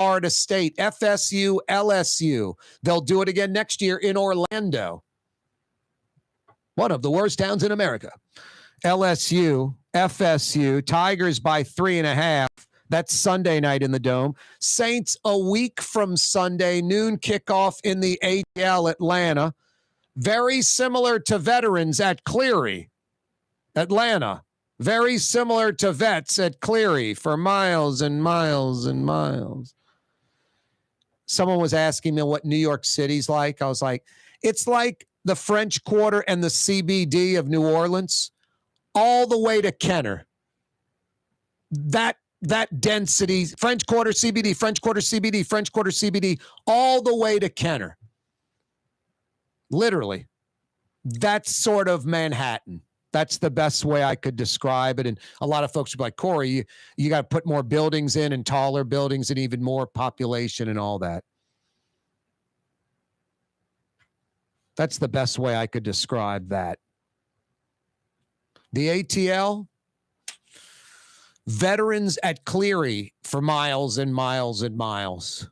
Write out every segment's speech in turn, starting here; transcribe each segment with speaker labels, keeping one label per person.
Speaker 1: Florida State, FSU, LSU. They'll do it again next year in Orlando, one of the worst towns in America. LSU, FSU, Tigers by 3.5. That's Sunday night in the Dome. Saints a week from Sunday, noon kickoff in the ATL Atlanta. Very similar to Veterans at Cleary, Atlanta. Very similar to Vets at Cleary for miles and miles and miles. Someone was asking me what New York City's like. I was like, it's like the French Quarter and the CBD of New Orleans, all the way to Kenner. That density, French Quarter CBD, French Quarter CBD, French Quarter CBD, all the way to Kenner. Literally. That's sort of Manhattan. That's the best way I could describe it. And a lot of folks would be like, Corey, you got to put more buildings in and taller buildings and even more population and all that. That's the best way I could describe that. The ATL, Veterans at Cleary for miles and miles and miles.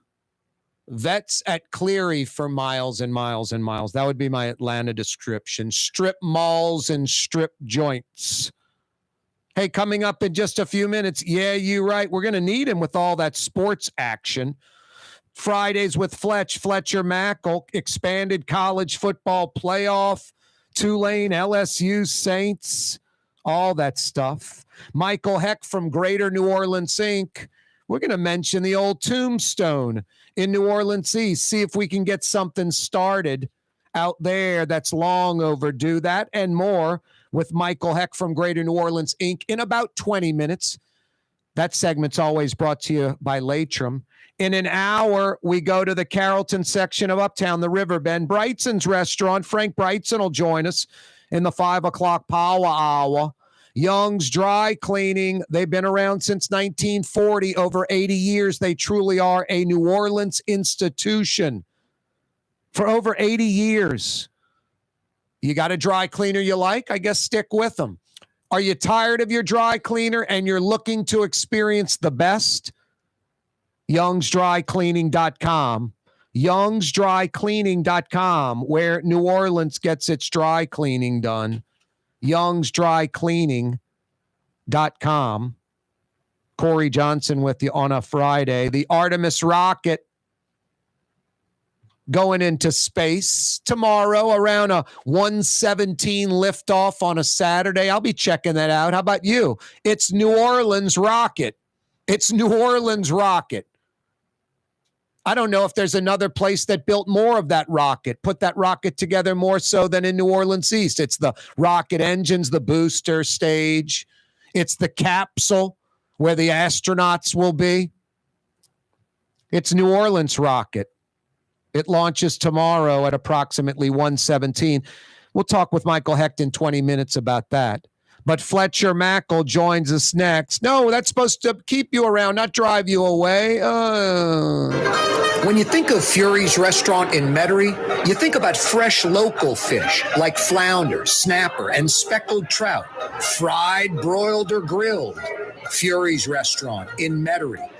Speaker 1: Vets at Cleary for miles and miles and miles. That would be my Atlanta description. Strip malls and strip joints. Hey, coming up in just a few minutes. Yeah, you're right. We're going to need him with all that sports action. Fridays with Fletcher Mackel, expanded college football playoff, Tulane, LSU, Saints, all that stuff. Michael Hecht from Greater New Orleans, Inc. We're going to mention the old Tombstone in New Orleans East, see if we can get something started out there that's long overdue. That and more with Michael Hecht from Greater New Orleans, Inc. in about 20 minutes. That segment's always brought to you by Latrim. In an hour, we go to the Carrollton section of Uptown, the Riverbend. Brigtsen's restaurant. Frank Brigtsen will join us in the 5 o'clock power hour. Young's Dry Cleaning. They've been around since 1940, over 80 years. They truly are a New Orleans institution for over 80 years. You got a dry cleaner you like? I guess stick with them. Are you tired of your dry cleaner and you're looking to experience the best? YoungsDryCleaning.com. YoungsDryCleaning.com, where New Orleans gets its dry cleaning done. YoungsDryCleaning.com. Corey Johnson with you on a Friday. The Artemis rocket going into space tomorrow around a 1:17 liftoff on a Saturday. I'll be checking that out. How about you? It's New Orleans rocket. It's New Orleans rocket. I don't know if there's another place that built more of that rocket, put that rocket together more so than in New Orleans East. It's the rocket engines, the booster stage. It's the capsule where the astronauts will be. It's New Orleans rocket. It launches tomorrow at approximately 1:17. We'll talk with Michael Hecht in 20 minutes about that. But Fletcher Mackel joins us next. No, that's supposed to keep you around, not drive you away.
Speaker 2: When you think of Fury's restaurant in Metairie, you think about fresh local fish like flounder, snapper, and speckled trout, fried, broiled, or grilled. Fury's restaurant in Metairie.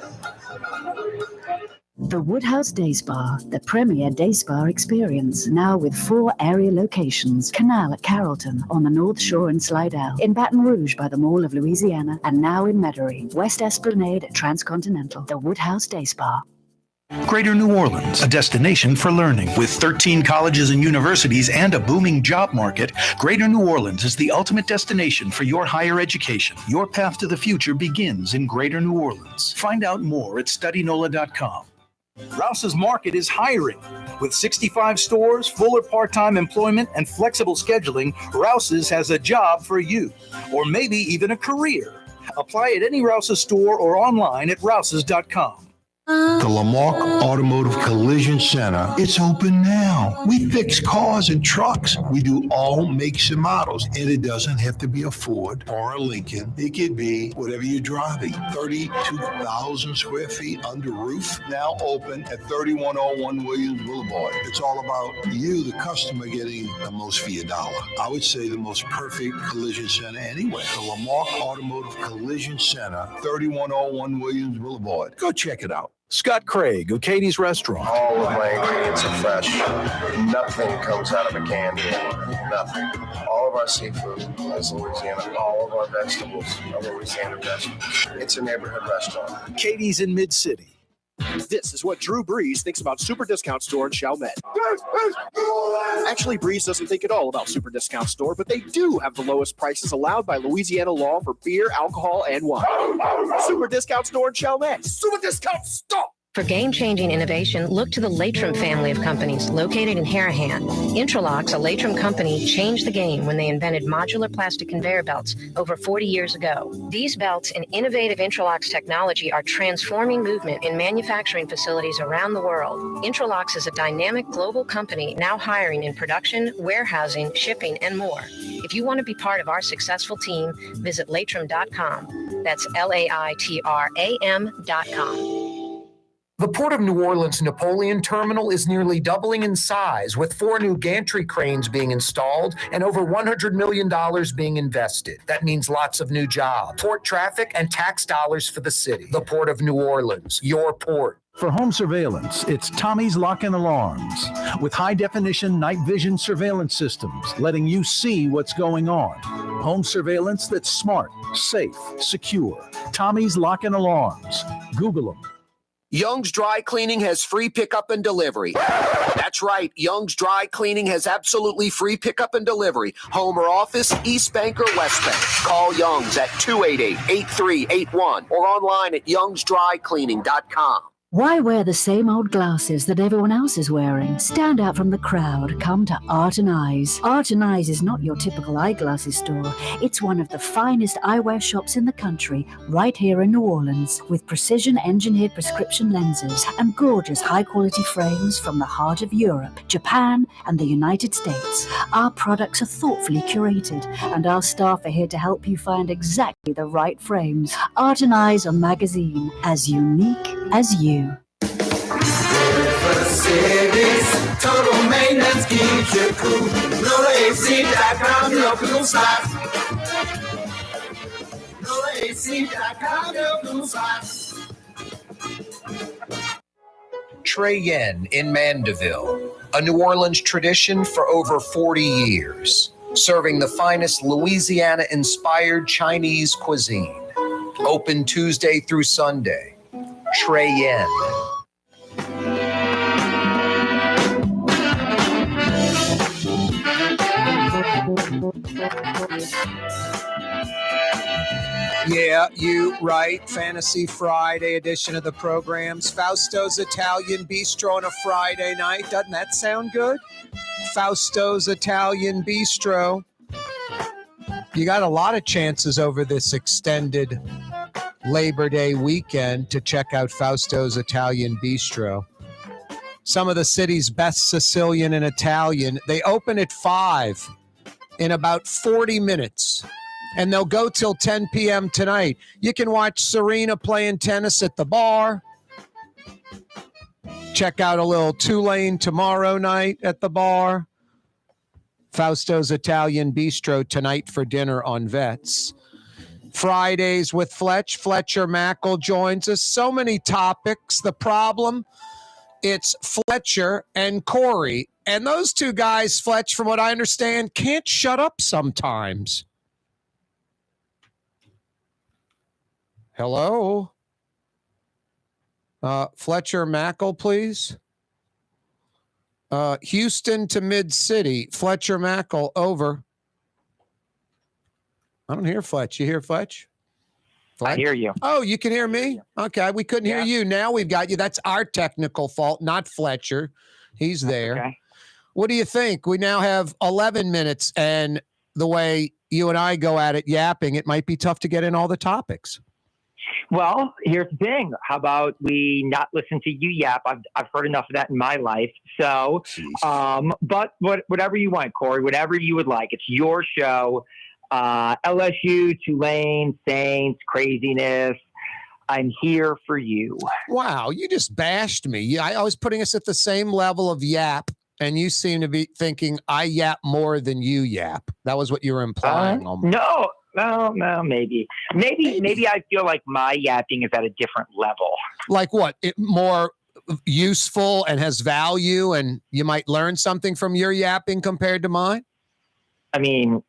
Speaker 3: The Woodhouse Day Spa, the premier day spa experience, now with 4 area locations. Canal at Carrollton, on the North Shore and Slidell, in Baton Rouge by the Mall of Louisiana, and now in Metairie, West Esplanade at Transcontinental. The Woodhouse Day Spa.
Speaker 4: Greater New Orleans, a destination for learning. With 13 colleges and universities and a booming job market, Greater New Orleans is the ultimate destination for your higher education. Your path to the future begins in Greater New Orleans. Find out more at studynola.com.
Speaker 5: Rouse's Market is hiring. With 65 stores, full or part-time employment, and flexible scheduling, Rouse's has a job for you, or maybe even a career. Apply at any Rouse's store or online at rouses.com.
Speaker 6: The Lamarck Automotive Collision Center, it's open now. We fix cars and trucks. We do all makes and models. And it doesn't have to be a Ford or a Lincoln. It could be whatever you're driving. 32,000 square feet under roof, now open at 3101 Williams Boulevard. It's all about you, the customer, getting the most for your dollar. I would say the most perfect collision center anywhere. The Lamarck Automotive Collision Center, 3101 Williams Boulevard. Go check it out.
Speaker 4: Scott Craig of Katie's Restaurant.
Speaker 7: All of my ingredients are fresh. Nothing comes out of a can here. Nothing. All of our seafood is Louisiana. All of our vegetables are Louisiana vegetables. It's a neighborhood restaurant.
Speaker 4: Katie's in Mid-City.
Speaker 8: This is what Drew Brees thinks about Super Discount Store in Chalmette. Actually, Brees doesn't think at all about Super Discount Store, but they do have the lowest prices allowed by Louisiana law for beer, alcohol, and wine. Super Discount Store in Chalmette. Super Discount Store!
Speaker 9: For game-changing innovation, look to the Latrim family of companies located in Harahan. Intralocks, a Latrim company, changed the game when they invented modular plastic conveyor belts over 40 years ago. These belts and innovative Intralocks technology are transforming movement in manufacturing facilities around the world. Intralocks is a dynamic global company now hiring in production, warehousing, shipping, and more. If you want to be part of our successful team, visit Latrim.com. That's LAITRAM.com.
Speaker 2: The Port of New Orleans Napoleon Terminal is nearly doubling in size, with 4 new gantry cranes being installed and over $100 million being invested. That means lots of new jobs, port traffic, and tax dollars for the city. The Port of New Orleans, your port.
Speaker 4: For home surveillance, it's Tommy's Lock and Alarms, with high-definition night vision surveillance systems letting you see what's going on. Home surveillance that's smart, safe, secure. Tommy's Lock and Alarms. Google them.
Speaker 2: Young's Dry Cleaning has free pickup and delivery. That's right. Young's Dry Cleaning has absolutely free pickup and delivery. Home or office, East Bank or West Bank. Call Young's at 288-8381 or online at youngsdrycleaning.com.
Speaker 3: Why wear the same old glasses that everyone else is wearing? Stand out from the crowd. Come to Art and Eyes. Art and Eyes is not your typical eyeglasses store. It's one of the finest eyewear shops in the country, right here in New Orleans, with precision-engineered prescription lenses and gorgeous high-quality frames from the heart of Europe, Japan, and the United States. Our products are thoughtfully curated, and our staff are here to help you find exactly the right frames. Art and Eyes on magazine, as unique as you.
Speaker 10: Total maintenance keeps you cool. NOLAAC.com, help you stop. NOLAAC.com, help you stop.
Speaker 2: Trey Yen in Mandeville, a New Orleans tradition for over 40 years, serving the finest Louisiana-inspired Chinese cuisine. Open Tuesday through Sunday. Trey Yen.
Speaker 1: Yeah, you right. Fantasy Friday edition of the programs. Fausto's Italian Bistro on a Friday night. Doesn't that sound good? Fausto's Italian Bistro. You got a lot of chances over this extended Labor Day weekend to check out Fausto's Italian Bistro. Some of the city's best Sicilian and Italian. They open at 5 in about 40 minutes. And they'll go till 10 p.m. tonight. You can watch Serena playing tennis at the bar. Check out a little Tulane tomorrow night at the bar. Fausto's Italian Bistro tonight for dinner on Vets. Fridays with Fletcher Mackel joins us. So many topics. The problem, it's Fletcher and Corey. And those two guys, Fletch, from what I understand, can't shut up sometimes. Hello? Fletcher Mackel, please. Houston to Mid-City. Fletcher Mackel, over. I don't hear Fletch. You hear Fletch?
Speaker 11: I hear you.
Speaker 1: Oh, you can hear me? Okay, we couldn't hear you. Now we've got you. That's our technical fault, not Fletcher. He's there. Okay. What do you think? We now have 11 minutes, and the way you and I go at it yapping, it might be tough to get in all the topics.
Speaker 11: Well, here's the thing. How about we not listen to you yap? I've heard enough of that in my life. So, but whatever you want, Corey, whatever you would like. It's your show. LSU, Tulane, Saints, craziness. I'm here for you.
Speaker 1: Wow, you just bashed me. I was putting us at the same level of yap, and you seem to be thinking I yap more than you yap. That was what you were implying.
Speaker 11: No, No, maybe I feel like my yapping is at a different level.
Speaker 1: Like what? More useful and has value, and you might learn something from your yapping compared to mine?
Speaker 11: I mean,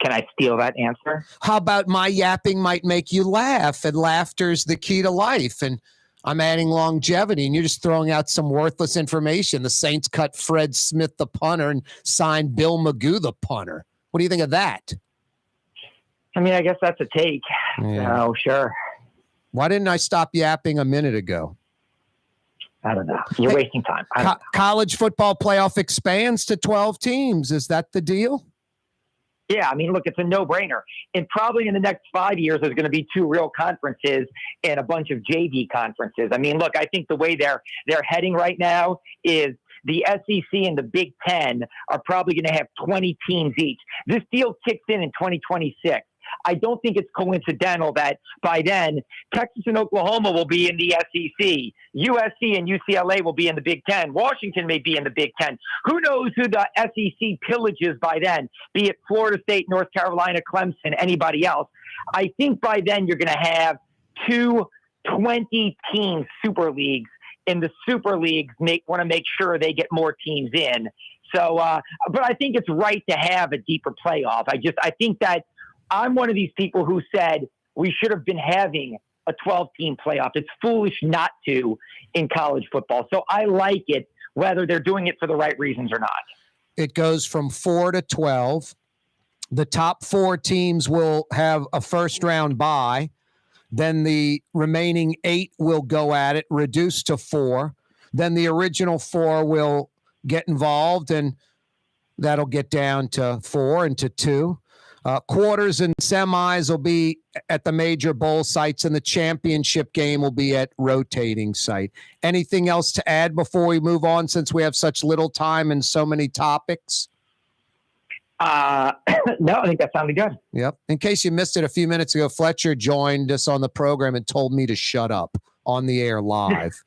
Speaker 11: can I steal that answer?
Speaker 1: How about my yapping might make you laugh, and laughter's the key to life, and I'm adding longevity, and you're just throwing out some worthless information. The Saints cut Fred Smith, the punter, and signed Bill Magoo, the punter. What do you think of that?
Speaker 11: I mean, I guess that's a take.
Speaker 1: Yeah.
Speaker 11: So, sure.
Speaker 1: Why didn't I stop yapping a minute ago?
Speaker 11: I don't know. You're wasting time.
Speaker 1: College football playoff expands to 12 teams. Is that the deal?
Speaker 11: Yeah, I mean, look, it's a no-brainer. And probably in the next 5 years, there's going to be 2 real conferences and a bunch of JV conferences. I mean, look, I think the way they're heading right now is the SEC and the Big Ten are probably going to have 20 teams each. This deal kicks in 2026. I don't think it's coincidental that by then Texas and Oklahoma will be in the SEC. USC and UCLA will be in the Big Ten. Washington may be in the Big Ten. Who knows who the SEC pillages by then, be it Florida State, North Carolina, Clemson, anybody else. I think by then you're going to have 2 20-team super leagues, and the super leagues want to make sure they get more teams in. So, but I think it's right to have a deeper playoff. I think that I'm one of these people who said we should have been having a 12-team playoff. It's foolish not to in college football. So I like it, whether they're doing it for the right reasons or not.
Speaker 1: It goes from 4 to 12. The top 4 teams will have a first-round bye. Then the remaining 8 will go at it, reduced to 4. Then the original 4 will get involved, and that'll get down to 4 and to 2. Quarters and semis will be at the major bowl sites, and the championship game will be at rotating site. Anything else to add before we move on, since we have such little time and so many topics?
Speaker 11: No, I think that sounded good.
Speaker 1: Yep. In case you missed it a few minutes ago, Fletcher joined us on the program and told me to shut up on the air live.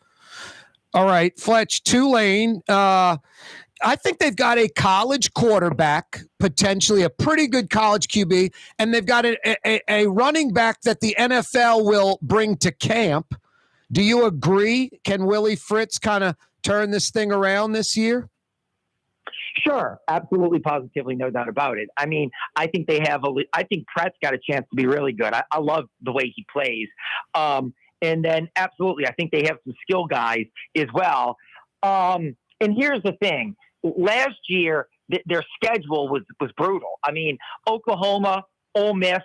Speaker 1: All right, Fletch, Tulane. I think they've got a college quarterback, potentially a pretty good college QB, and they've got a running back that the NFL will bring to camp. Do you agree? Can Willie Fritz kind of turn this thing around this year?
Speaker 11: Sure, absolutely, positively, no doubt about it. I mean, I think I think Pratt's got a chance to be really good. I love the way he plays. And then absolutely, I think they have some skill guys as well. And here's the thing. Last year, their schedule was brutal. I mean, Oklahoma, Ole Miss,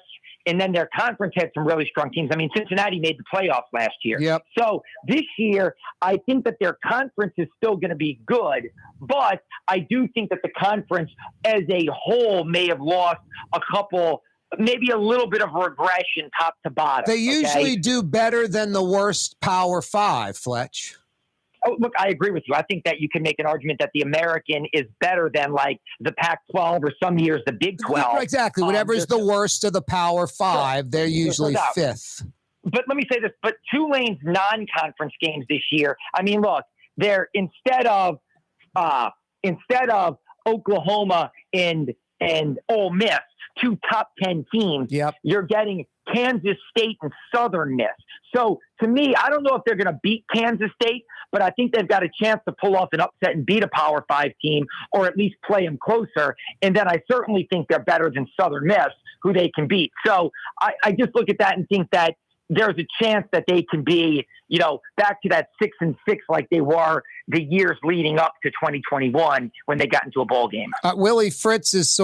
Speaker 11: and then their conference had some really strong teams. I mean, Cincinnati made the playoffs last year.
Speaker 1: Yep.
Speaker 11: So this year, I think that their conference is still going to be good, but I do think that the conference as a whole may have lost a couple, maybe a little bit of regression top to bottom.
Speaker 1: They usually do better than the worst Power 5, Fletch.
Speaker 11: Oh, look, I agree with you. I think that you can make an argument that the American is better than like the Pac-12 or some years the Big 12.
Speaker 1: Exactly. Whatever is the worst of the Power 5, they're usually 5th.
Speaker 11: But let me say this, but Tulane's non-conference games this year, I mean, look, they're instead of Oklahoma and Ole Miss, 2 top 10 teams, you're getting Kansas State and Southern Miss. So to me, I don't know if they're going to beat Kansas State, but I think they've got a chance to pull off an upset and beat a Power 5 team, or at least play them closer. And then I certainly think they're better than Southern Miss, who they can beat. So I just look at that and think that there's a chance that they can be, back to that 6-6 like they were the years leading up to 2021 when they got into a bowl game.
Speaker 1: Willie Fritz is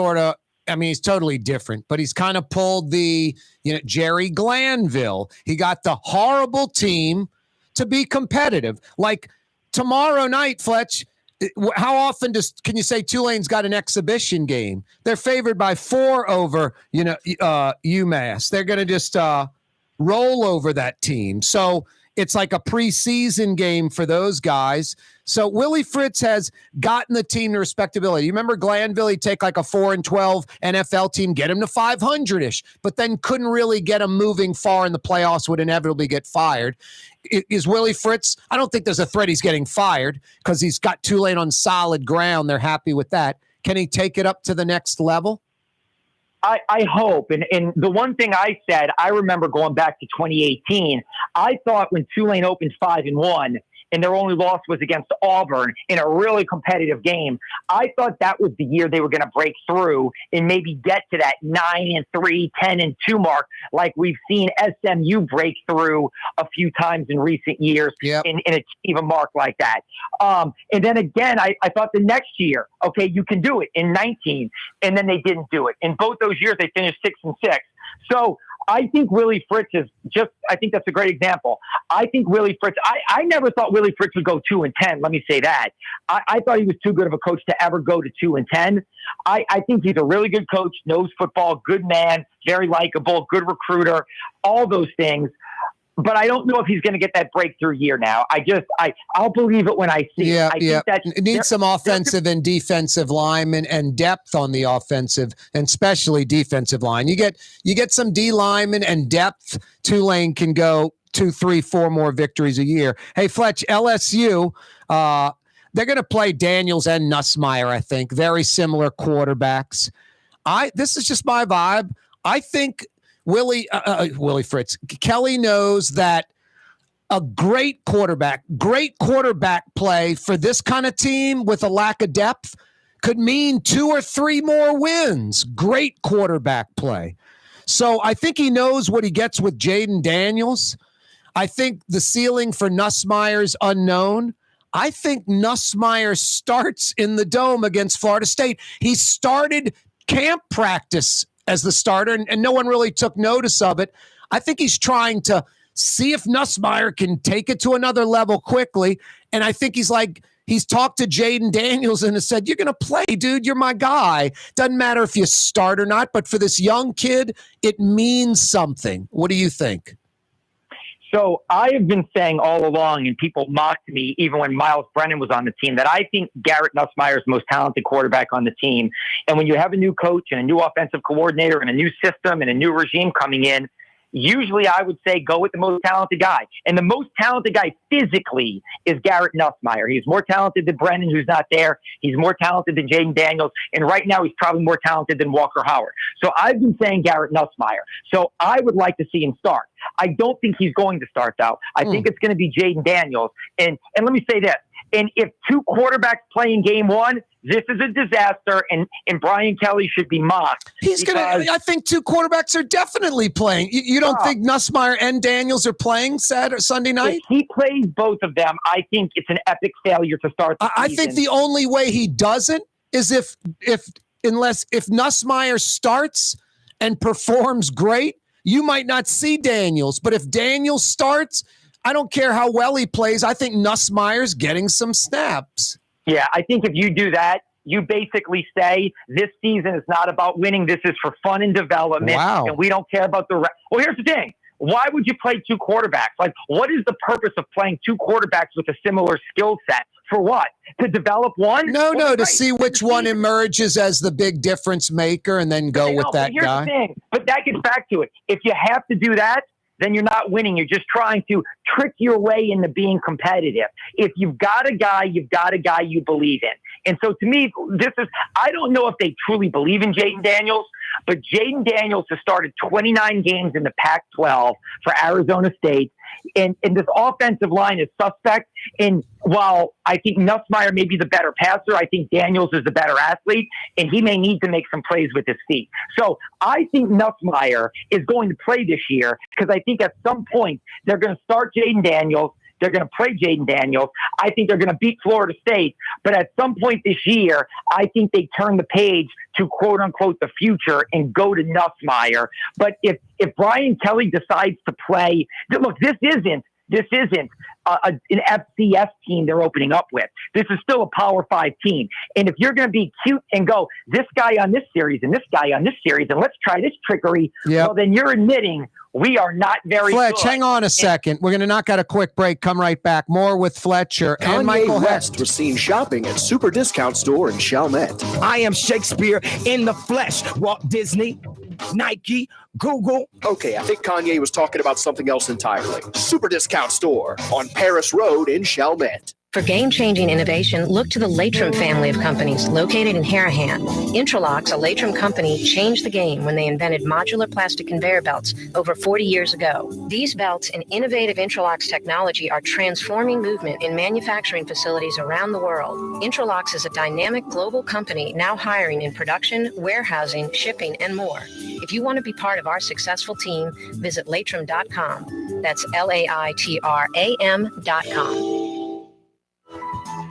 Speaker 1: he's totally different, but he's kind of pulled the, Jerry Glanville. He got the horrible team to be competitive. Like tomorrow night, Fletch, how often can you say Tulane's got an exhibition game? They're favored by 4 over, UMass. They're going to just roll over that team. So it's like a preseason game for those guys. So Willie Fritz has gotten the team to respectability. You remember Glanville? He'd take like a 4-12 NFL team, get him to 500-ish, but then couldn't really get him moving far in the playoffs, would inevitably get fired. Is Willie Fritz? I don't think there's a threat he's getting fired because he's got Tulane on solid ground. They're happy with that. Can he take it up to the next level?
Speaker 11: I hope. And the one thing I said, I remember going back to 2018, I thought when Tulane opened 5-1 and their only loss was against Auburn in a really competitive game, I thought that was the year they were going to break through and maybe get to that 9-3, 10-2 mark, like we've seen SMU break through a few times in recent years and achieve a mark like that. And then again, I thought the next year, okay, you can do it in 19, and then they didn't do it. In both those years, they finished 6-6. So I think Willie Fritz is I think that's a great example. I think Willie Fritz, I never thought Willie Fritz would go 2-10. Let me say that. I thought he was too good of a coach to ever go to 2-10. I think he's a really good coach, knows football, good man, very likable, good recruiter, all those things. But I don't know if he's going to get that breakthrough year now. I'll believe it when I see it. I think that
Speaker 1: it needs some offensive and defensive linemen and depth on the offensive and especially defensive line. You get some D linemen and depth. Tulane can go 2, 3, 4 more victories a year. Hey, Fletch, LSU, they're going to play Daniels and Nussmeier, I think. Very similar quarterbacks. This is just my vibe. I think Willie Fritz, Kelly knows that a great quarterback play for this kind of team with a lack of depth could mean 2 or 3 more wins. Great quarterback play. So I think he knows what he gets with Jayden Daniels. I think the ceiling for Nussmeier's unknown. I think Nussmeier starts in the Dome against Florida State. He started camp practice as the starter, and no one really took notice of it. I think he's trying to see if Nussmeier can take it to another level quickly, and I think he's talked to Jayden Daniels and has said, you're going to play, dude. You're my guy. Doesn't matter if you start or not, but for this young kid, it means something. What do you think?
Speaker 11: So I have been saying all along, and people mocked me even when Miles Brennan was on the team, that I think Garrett Nussmeier is the most talented quarterback on the team. And when you have a new coach and a new offensive coordinator and a new system and a new regime coming in, usually I would say go with the most talented guy. And the most talented guy physically is Garrett Nussmeier. He's more talented than Brennan, who's not there. He's more talented than Jayden Daniels. And right now he's probably more talented than Walker Howard. So I've been saying Garrett Nussmeier. So I would like to see him start. I don't think he's going to start, though. I think it's going to be Jayden Daniels. And let me say this. And if 2 quarterbacks play in game 1, this is a disaster, and Brian Kelly should be mocked.
Speaker 1: I think 2 quarterbacks are definitely playing. You don't think Nussmeier and Daniels are playing Sunday night?
Speaker 11: If he plays both of them, I think it's an epic failure to start the season.
Speaker 1: I think the only way he doesn't is if Nussmeier starts and performs great, you might not see Daniels. But if Daniels starts, I don't care how well he plays. I think Nussmeier's getting some snaps.
Speaker 11: Yeah, I think if you do that, you basically say this season is not about winning. This is for fun and development.
Speaker 1: Wow.
Speaker 11: And we don't care about the rest. Well, here's the thing. Why would you play 2 quarterbacks? Like, what is the purpose of playing 2 quarterbacks with a similar skill set? For what? To develop one?
Speaker 1: No, to see which one emerges as the big difference maker and then go with that
Speaker 11: here's
Speaker 1: guy.
Speaker 11: The thing. But that gets back to it. If you have to do that, then you're not winning. You're just trying to trick your way into being competitive. If you've got a guy, you've got a guy you believe in. And so to me, I don't know if they truly believe in Jayden Daniels, but Jayden Daniels has started 29 games in the Pac-12 for Arizona State. And this offensive line is suspect. And while I think Nussmeier may be the better passer, I think Daniels is the better athlete, and he may need to make some plays with his feet. So I think Nussmeier is going to play this year because I think at some point they're going to start Jayden Daniels. They're going to play Jayden Daniels. I think they're going to beat Florida State. But at some point this year, I think they turn the page to quote unquote the future and go to Nussmeier. But if Brian Kelly decides to play, look, this isn't an FCS team they're opening up with. This is still a Power 5 team. And if you're going to be cute and go, this guy on this series and this guy on this series, and let's try this trickery, well, then you're admitting we are not very
Speaker 1: Fletch,
Speaker 11: good.
Speaker 1: hang on a second. We're going to knock out a quick break. Come right back. More with Fletcher and Michael
Speaker 8: West
Speaker 1: Hecht.
Speaker 8: was seen shopping at Super Discount Store in Chalmette.
Speaker 10: I am Shakespeare in the flesh. Walt Disney, Nike, Google.
Speaker 8: Okay, I think Kanye was talking about something else entirely. Super Discount Store on Paris Road in Chalmette.
Speaker 9: For game-changing innovation, look to the Latrim family of companies located in Harahan. Intralocks, a Latrim company, changed the game when they invented modular plastic conveyor belts over 40 years ago. These belts and innovative Intralocks technology are transforming movement in manufacturing facilities around the world. Intralocks is a dynamic global company now hiring in production, warehousing, shipping, and more. If you want to be part of our successful team, visit Latrim.com. That's LAITRAM.com.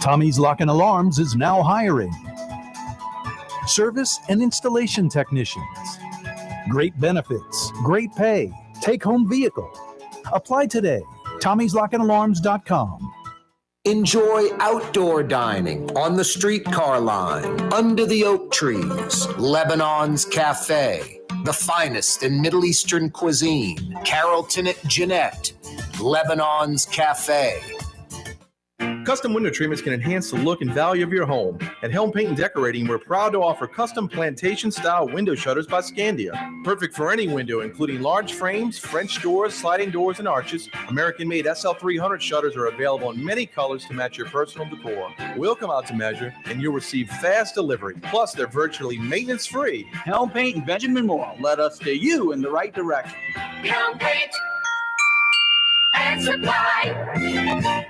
Speaker 5: Tommy's Lock and Alarms is now hiring service and installation technicians. Great benefits, great pay, take-home vehicle. Apply today. Tommy'sLockandAlarms.com.
Speaker 2: Enjoy outdoor dining on the streetcar line, under the oak trees, Lebanon's Cafe, the finest in Middle Eastern cuisine, Carrollton at Jeanette, Lebanon's Cafe.
Speaker 12: Custom window treatments can enhance the look and value of your home. At Helm Paint and Decorating, we're proud to offer custom plantation-style window shutters by Scandia. Perfect for any window, including large frames, French doors, sliding doors, and arches. American-made SL300 shutters are available in many colors to match your personal decor. We'll come out to measure, and you'll receive fast delivery. Plus, they're virtually maintenance-free.
Speaker 13: Helm Paint and Benjamin Moore. Let us steer you in the right direction.
Speaker 14: Helm Paint and Supply.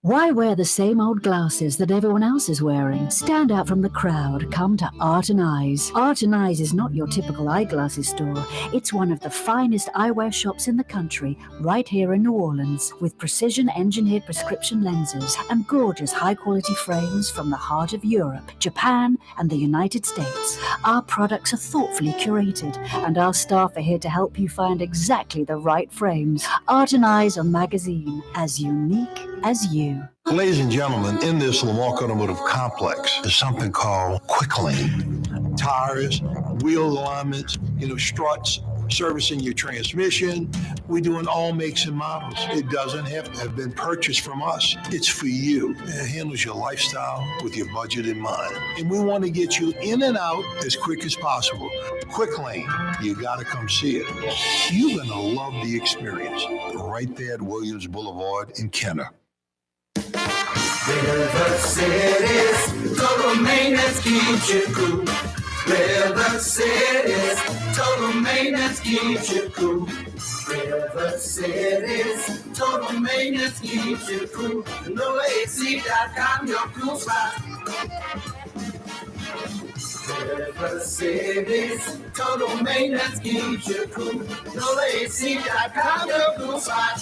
Speaker 3: Why wear the same old glasses that everyone else is wearing? Stand out from the crowd. Come to Art and Eyes. Art and Eyes is not your typical eyeglasses store. It's one of the finest eyewear shops in the country, right here in New Orleans, with precision-engineered prescription lenses and gorgeous high-quality frames from the heart of Europe, Japan, and the United States. Our products are thoughtfully curated, and our staff are here to help you find exactly the right frames. Art and Eyes on magazine, as unique as you.
Speaker 6: Ladies and gentlemen, in this Lamarck Automotive complex, there's something called Quick Lane. Tires, wheel alignments, struts, servicing your transmission. We're doing all makes and models. It doesn't have to have been purchased from us. It's for you. It handles your lifestyle with your budget in mind. And we want to get you in and out as quick as possible. Quick Lane, you got to come see it. You're going to love the experience. Right there at Williams Boulevard in Kenner.
Speaker 14: River City's total maintenance keeps you cool. River City's total maintenance keeps you cool. River City's total maintenance keeps you cool. NOLAAC.com, your cool spot. River City's total maintenance keeps you cool. NOLAAC.com, your cool spot.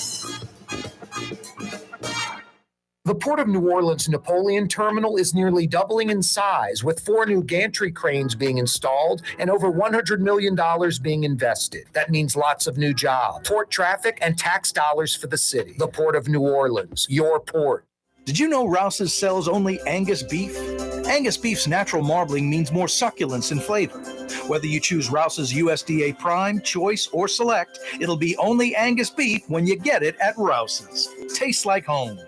Speaker 2: The Port of New Orleans Napoleon Terminal is nearly doubling in size, with 4 new gantry cranes being installed and over $100 million being invested. That means lots of new jobs, port traffic, and tax dollars for the city. The Port of New Orleans, your port.
Speaker 5: Did you know Rouse's sells only Angus beef? Angus beef's natural marbling means more succulence and flavor. Whether you choose Rouse's USDA Prime, Choice, or Select, it'll be only Angus beef when you get it at Rouse's. Tastes like home.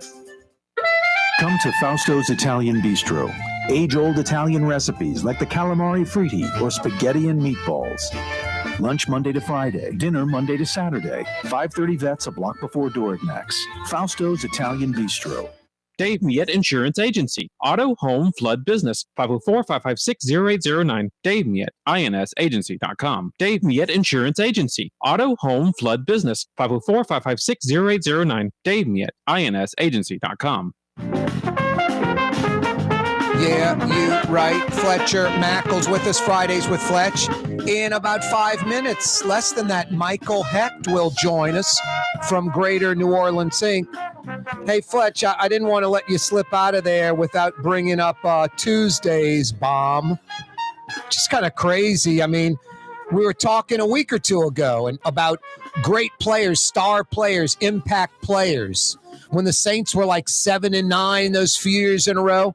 Speaker 15: Come to Fausto's Italian Bistro. Age-old Italian recipes like the calamari fritti or spaghetti and meatballs. Lunch Monday to Friday, dinner Monday to Saturday. 530 Vets, a block before Dorignax. Fausto's Italian Bistro.
Speaker 16: Dave Miette Insurance Agency. Auto, home, flood, business. 504-556-0809. Dave Miette, INSagency.com. Dave Miette Insurance Agency. Auto, home, flood, business. 504-556-0809. Dave Miette, INSagency.com.
Speaker 1: Yeah, you right. Fletcher Mackel's with us Fridays with Fletch. In about 5 minutes, less than that, Michael Hecht will join us from Greater New Orleans Inc. Hey, Fletch, I didn't want to let you slip out of there without bringing up Tuesday's bomb. Just kind of crazy. I mean, we were talking a week or two ago and about great players, star players, impact players. When the Saints were like 7-9 those few years in a row,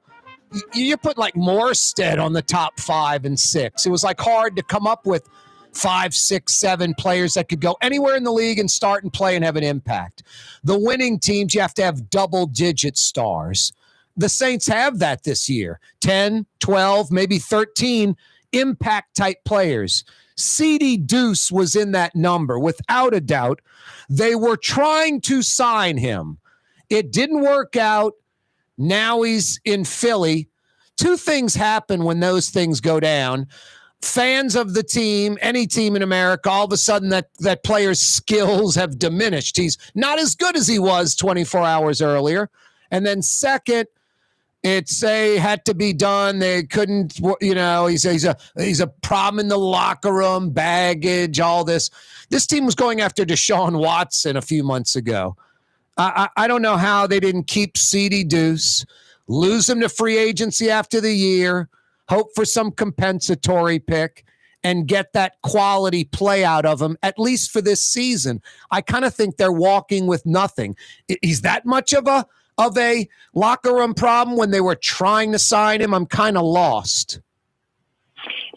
Speaker 1: you put like Morstead on the top 5 and 6. It was like hard to come up with 5, 6, 7 players that could go anywhere in the league and start and play and have an impact. The winning teams, you have to have double-digit stars. The Saints have that this year. 10, 12, maybe 13 impact-type players. C.D. Deuce was in that number, without a doubt. They were trying to sign him. It didn't work out. Now he's in Philly. Two things happen when those things go down. Fans of the team, any team in America, all of a sudden that player's skills have diminished. He's not as good as he was 24 hours earlier. And then second, it's had to be done. They couldn't, he's a problem in the locker room, baggage, all this. This team was going after Deshaun Watson a few months ago. I don't know how they didn't keep C.D. Deuce, lose him to free agency after the year, hope for some compensatory pick, and get that quality play out of him, at least for this season. I kind of think they're walking with nothing. Is that much of a locker room problem when they were trying to sign him? I'm kind of lost.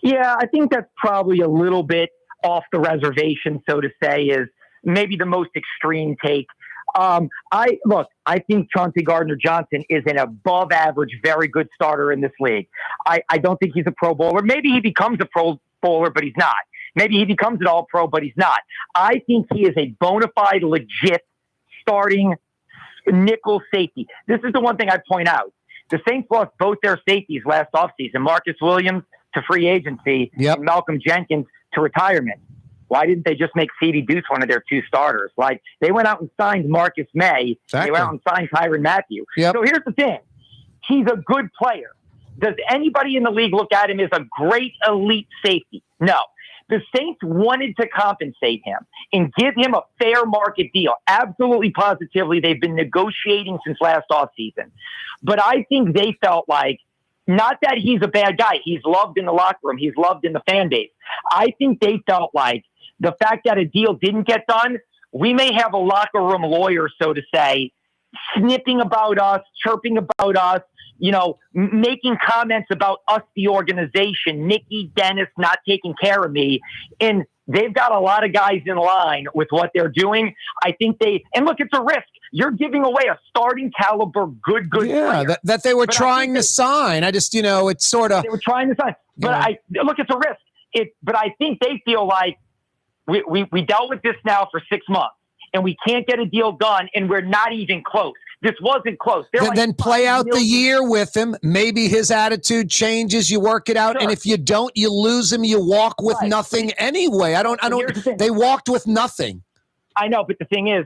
Speaker 11: Yeah, I think that's probably a little bit off the reservation, so to say, is maybe the most extreme take. I think Chauncey Gardner-Johnson is an above average, very good starter in this league. I don't think he's a Pro Bowler. Maybe he becomes a Pro Bowler, but he's not. Maybe he becomes an All Pro, but he's not. I think he is a bona fide, legit starting nickel safety. This is the one thing I point out. The Saints lost both their safeties last offseason, Marcus Williams to free agency, and Malcolm Jenkins to retirement. Why didn't they just make C.D. Deuce one of their two starters? Like, they went out and signed Marcus May. Exactly. They went out and signed Tyrann Mathieu. So here's the thing. He's a good player. Does anybody in the league look at him as a great elite safety? No. The Saints wanted to compensate him and give him a fair market deal. Absolutely, positively, they've been negotiating since last offseason. But I think they felt like, not that he's a bad guy. He's loved in the locker room. He's loved in the fan base. I think they felt like the fact that a deal didn't get done, we may have a locker room lawyer, so to say, snipping about us, chirping about us, making comments about us, the organization, Nikki, Dennis not taking care of me. And they've got a lot of guys in line with what they're doing. I think and look, it's a risk. You're giving away a starting caliber, good player.
Speaker 1: that they were trying to sign. I just, it's sort of.
Speaker 11: They were trying to sign. But look, it's a risk. But I think they feel like we dealt with this now for 6 months and we can't get a deal done and we're not even close. This wasn't close.
Speaker 1: Then play out the year with him. Maybe his attitude changes. You work it out. Sure. And if you don't, you lose him. You walk with nothing anyway. I don't, they walked with nothing.
Speaker 11: I know. But the thing is,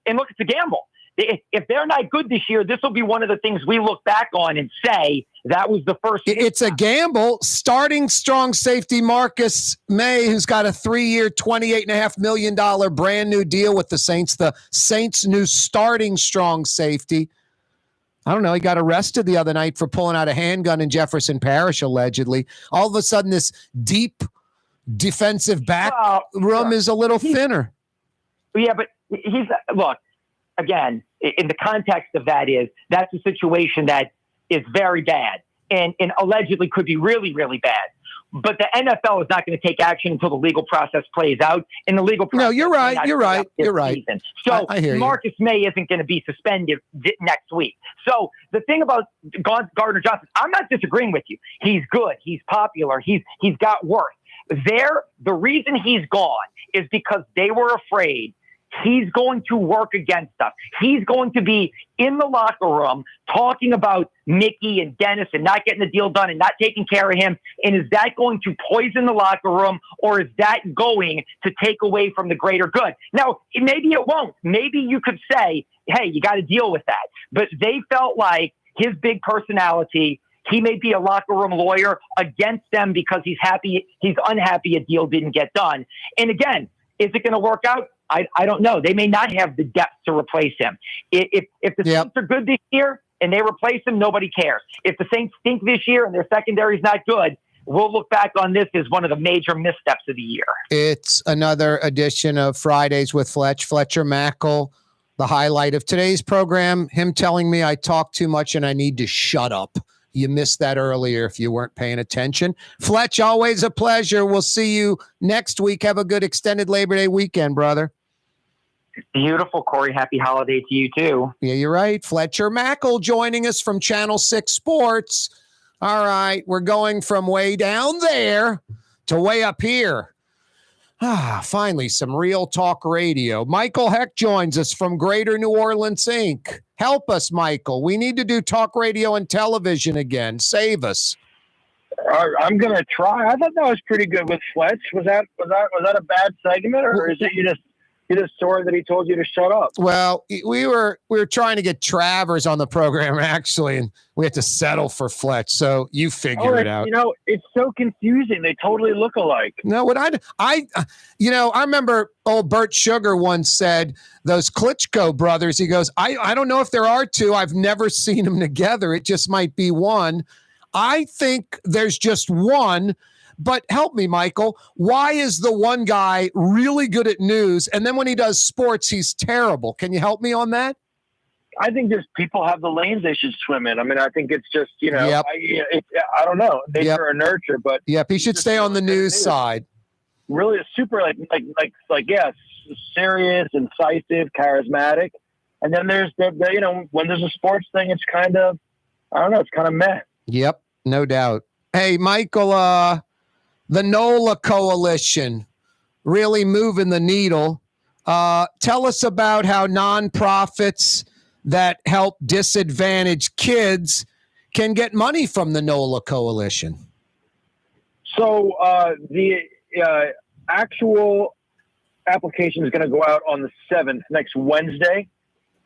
Speaker 11: and look, it's a gamble. If they're not good this year, this will be one of the things we look back on and say that was the first.
Speaker 1: It's a gamble. Starting strong safety Marcus May, who's got a 3-year, $28.5 million brand new deal with the Saints' new starting strong safety. I don't know. He got arrested the other night for pulling out a handgun in Jefferson Parish, allegedly. All of a sudden, this deep defensive back room is a little thinner.
Speaker 11: Yeah, but look. Again, in the context of that's a situation that is very bad and allegedly could be really, really bad. But the NFL is not going to take action until the legal process plays out. And the legal process.
Speaker 1: No, you're right. You're right.
Speaker 11: So Marcus May isn't going to be suspended next week. So the thing about Gardner-Johnson, I'm not disagreeing with you. He's good. He's popular. He's got worth. The reason he's gone is because they were afraid he's going to work against us. He's going to be in the locker room talking about Mickey and Dennis and not getting the deal done and not taking care of him. And is that going to poison the locker room, or is that going to take away from the greater good? Now, maybe it won't. Maybe you could say, hey, you got to deal with that. But they felt like his big personality, he may be a locker room lawyer against them because he's unhappy a deal didn't get done. And again, is it going to work out? I don't know. They may not have the depth to replace him. If the Saints are good this year and they replace him, nobody cares. If the Saints stink this year and their secondary is not good, we'll look back on this as one of the major missteps of the year.
Speaker 1: It's another edition of Fridays with Fletcher Mackel. The highlight of today's program, him telling me I talk too much and I need to shut up. You missed that earlier if you weren't paying attention. Fletch, always a pleasure. We'll see you next week. Have a good extended Labor Day weekend, brother.
Speaker 11: Beautiful, Corey. Happy holiday to you, too.
Speaker 1: Yeah, you're right. Fletcher Mackel joining us from Channel 6 Sports. All right, we're going from way down there to way up here. Finally, some real talk radio. Michael Hecht joins us from Greater New Orleans, Inc. Help us, Michael. We need to do talk radio and television again. Save us.
Speaker 17: I'm gonna try. I thought that was pretty good with Fletch. Was that a bad segment, or is it you just sorry that he told you to shut up?
Speaker 1: Well, we were trying to get Travers on the program actually, and we had to settle for Fletch. So you figure it out.
Speaker 17: You know, it's so confusing. They totally look alike.
Speaker 1: No, what I remember old Bert Sugar once said those Klitschko brothers. He goes, I don't know if there are two. I've never seen them together. It just might be one. I think there's just one, but help me, Michael. Why is the one guy really good at news, and then when he does sports, he's terrible? Can you help me on that?
Speaker 17: I think just people have the lanes they should swim in. I mean, I think it's just,
Speaker 1: Yep.
Speaker 17: I don't know, nature or nurture, but
Speaker 1: he should stay on the news side.
Speaker 17: Really super, yes, serious, incisive, charismatic. And then there's when there's a sports thing, it's kind of, I don't know, it's kind of meh.
Speaker 1: Yep, no doubt. Hey, Michael, the NOLA Coalition really moving the needle. Tell us about how nonprofits that help disadvantaged kids can get money from the NOLA Coalition.
Speaker 17: So the actual application is going to go out on the 7th, next Wednesday.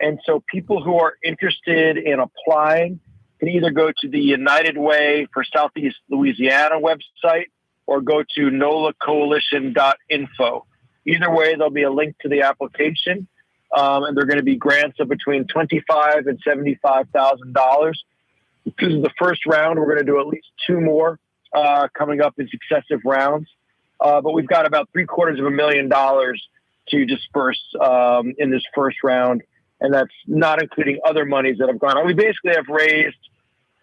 Speaker 17: And so people who are interested in applying can either go to the United Way for Southeast Louisiana website or go to nolacoalition.info. Either way, there'll be a link to the application, and they're going to be grants of between $25,000 and $75,000. This is the first round. We're going to do at least two more coming up in successive rounds. But we've got about $750,000 to disperse in this first round, and that's not including other monies that have gone on. We basically have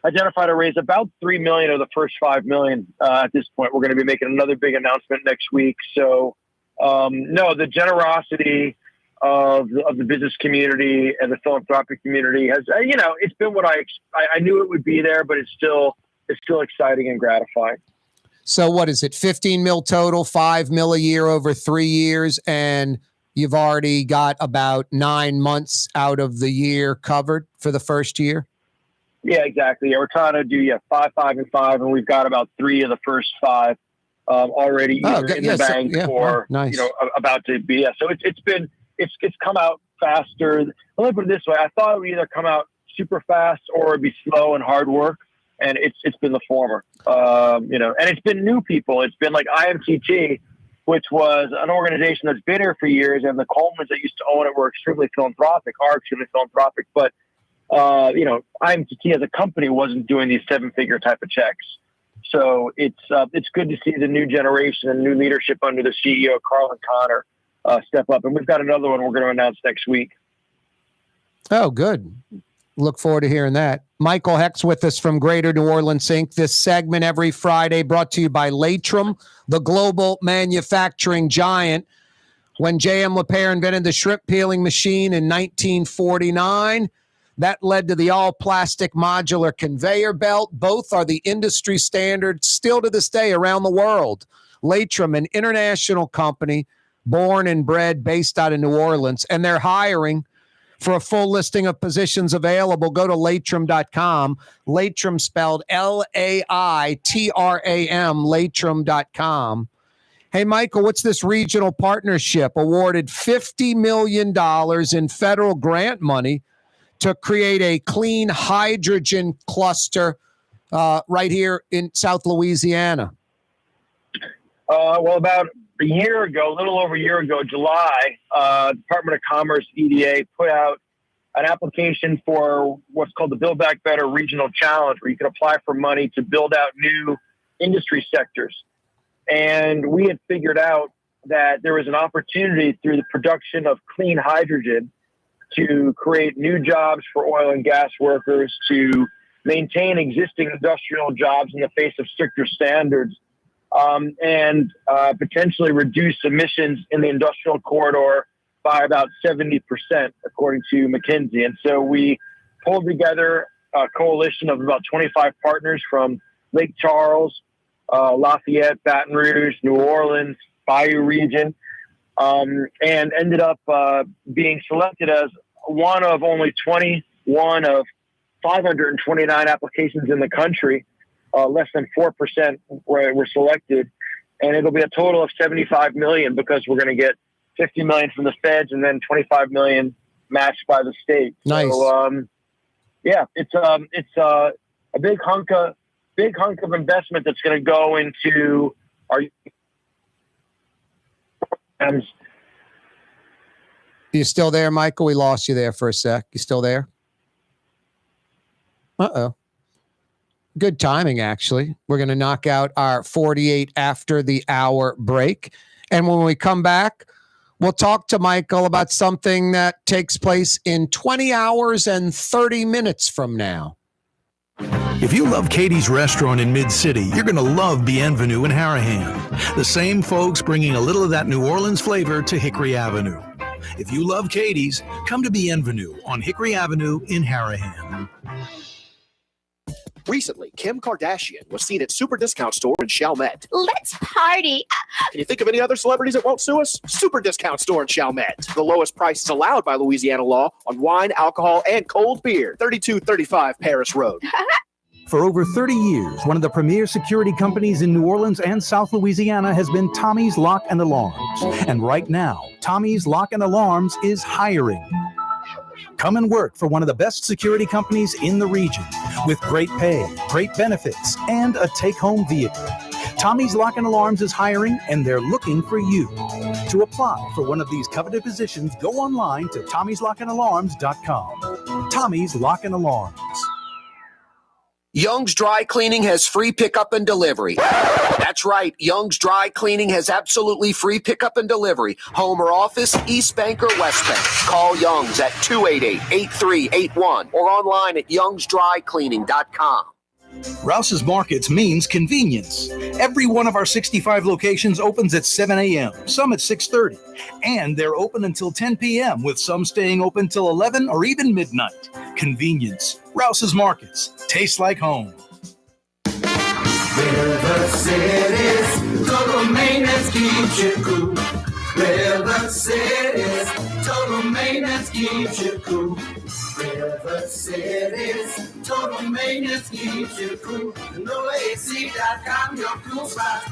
Speaker 17: identified to raise about $3 million of the first $5 million at this point. We're going to be making another big announcement next week. So, no, the generosity of the business community and the philanthropic community has, it's been what I knew it would be there, but it's still exciting and gratifying.
Speaker 1: So what is it? 15 mil total, 5 mil a year over 3 years, and you've already got about 9 months out of the year covered for the first year?
Speaker 17: Yeah, exactly. Yeah, we're trying to do 5, 5, and 5, and we've got about 3 of the first 5 already in the bank or
Speaker 1: nice.
Speaker 17: About to be. Yeah. So it's come out faster. Let me put it this way: I thought it would either come out super fast or it'd be slow and hard work, and it's been the former. And it's been new people. It's been like IMTT, which was an organization that's been here for years, and the Colemans that used to own it were extremely philanthropic, but IMTT as a company wasn't doing these 7-figure type of checks. So it's good to see the new generation and new leadership under the CEO, Carlin Connor, step up. And we've got another one we're going to announce next week.
Speaker 1: Oh, good. Look forward to hearing that. Michael Hecht's with us from Greater New Orleans, Inc. This segment every Friday brought to you by Latrim, the global manufacturing giant. When J.M. LePere invented the shrimp peeling machine in 1949, that led to the all-plastic modular conveyor belt. Both are the industry standard still to this day around the world. Latrim, an international company, born and bred, based out of New Orleans, and they're hiring. For a full listing of positions available, go to latrim.com. Latrim spelled Laitram, latrim.com. Hey, Michael, what's this regional partnership? Awarded $50 million in federal grant money to create a clean hydrogen cluster right here in South Louisiana.
Speaker 17: Well, about a year ago, a little over a year ago, July, Department of Commerce, EDA, put out an application for what's called the Build Back Better Regional Challenge, where you can apply for money to build out new industry sectors. And we had figured out that there was an opportunity through the production of clean hydrogen to create new jobs for oil and gas workers, to maintain existing industrial jobs in the face of stricter standards, and potentially reduce emissions in the industrial corridor by about 70%, according to McKinsey. And so we pulled together a coalition of about 25 partners from Lake Charles, Lafayette, Baton Rouge, New Orleans, Bayou region, and ended up being selected as one of only 21 of 529 applications in the country. Less than 4% were selected, and it'll be a total of $75 million because we're going to get $50 million from the feds and then $25 million matched by the state.
Speaker 1: Nice.
Speaker 17: So, it's a big hunk of investment that's going to go into our.
Speaker 1: You still there, Michael? We lost you there for a sec. You still there? Uh-oh. Good timing, actually. We're going to knock out our 48 after the hour break. And when we come back, we'll talk to Michael about something that takes place in 20 hours and 30 minutes from now.
Speaker 4: If you love Katie's Restaurant in Mid-City, you're going to love Bienvenue in Harahan. The same folks bringing a little of that New Orleans flavor to Hickory Avenue. If you love Katie's, come to Bienvenue on Hickory Avenue in Harahan.
Speaker 8: Recently, Kim Kardashian was seen at Super Discount Store in Chalmette.
Speaker 18: Let's party.
Speaker 8: Can you think of any other celebrities that won't sue us? Super Discount Store in Chalmette. The lowest prices allowed by Louisiana law on wine, alcohol, and cold beer. 3235 Paris Road.
Speaker 15: For over 30 years, one of the premier security companies in New Orleans and South Louisiana has been Tommy's Lock and Alarms. And right now, Tommy's Lock and Alarms is hiring. Come and work for one of the best security companies in the region with great pay, great benefits, and a take-home vehicle. Tommy's Lock and Alarms is hiring, and they're looking for you. To apply for one of these coveted positions, go online to tommyslockанdalarms.com. Tommy's Lock and Alarms.
Speaker 2: Young's Dry Cleaning has free pickup and delivery. That's right. Young's Dry Cleaning has absolutely free pickup and delivery. Home or office, East Bank or West Bank. Call Young's at 288-8381 or online at youngsdrycleaning.com.
Speaker 4: Rouse's Markets means convenience. Every one of our 65 locations opens at 7 a.m., some at 6:30, and they're open until 10 p.m., with some staying open till 11 or even midnight. Convenience. Rouse's Markets. Tastes like home.
Speaker 14: River City's total maintenance keeps you cool. River City's total maintenance keeps you cool. River City's total maintenance keeps you cool. NOLAC.com, your cool spot.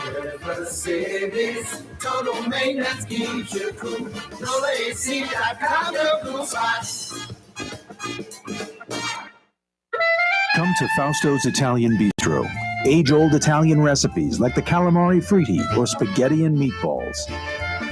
Speaker 14: River City's total maintenance keeps you cool. NOLAC.com, your cool spot.
Speaker 15: Come to Fausto's Italian Bistro. Age-old Italian recipes like the calamari fritti or spaghetti and meatballs.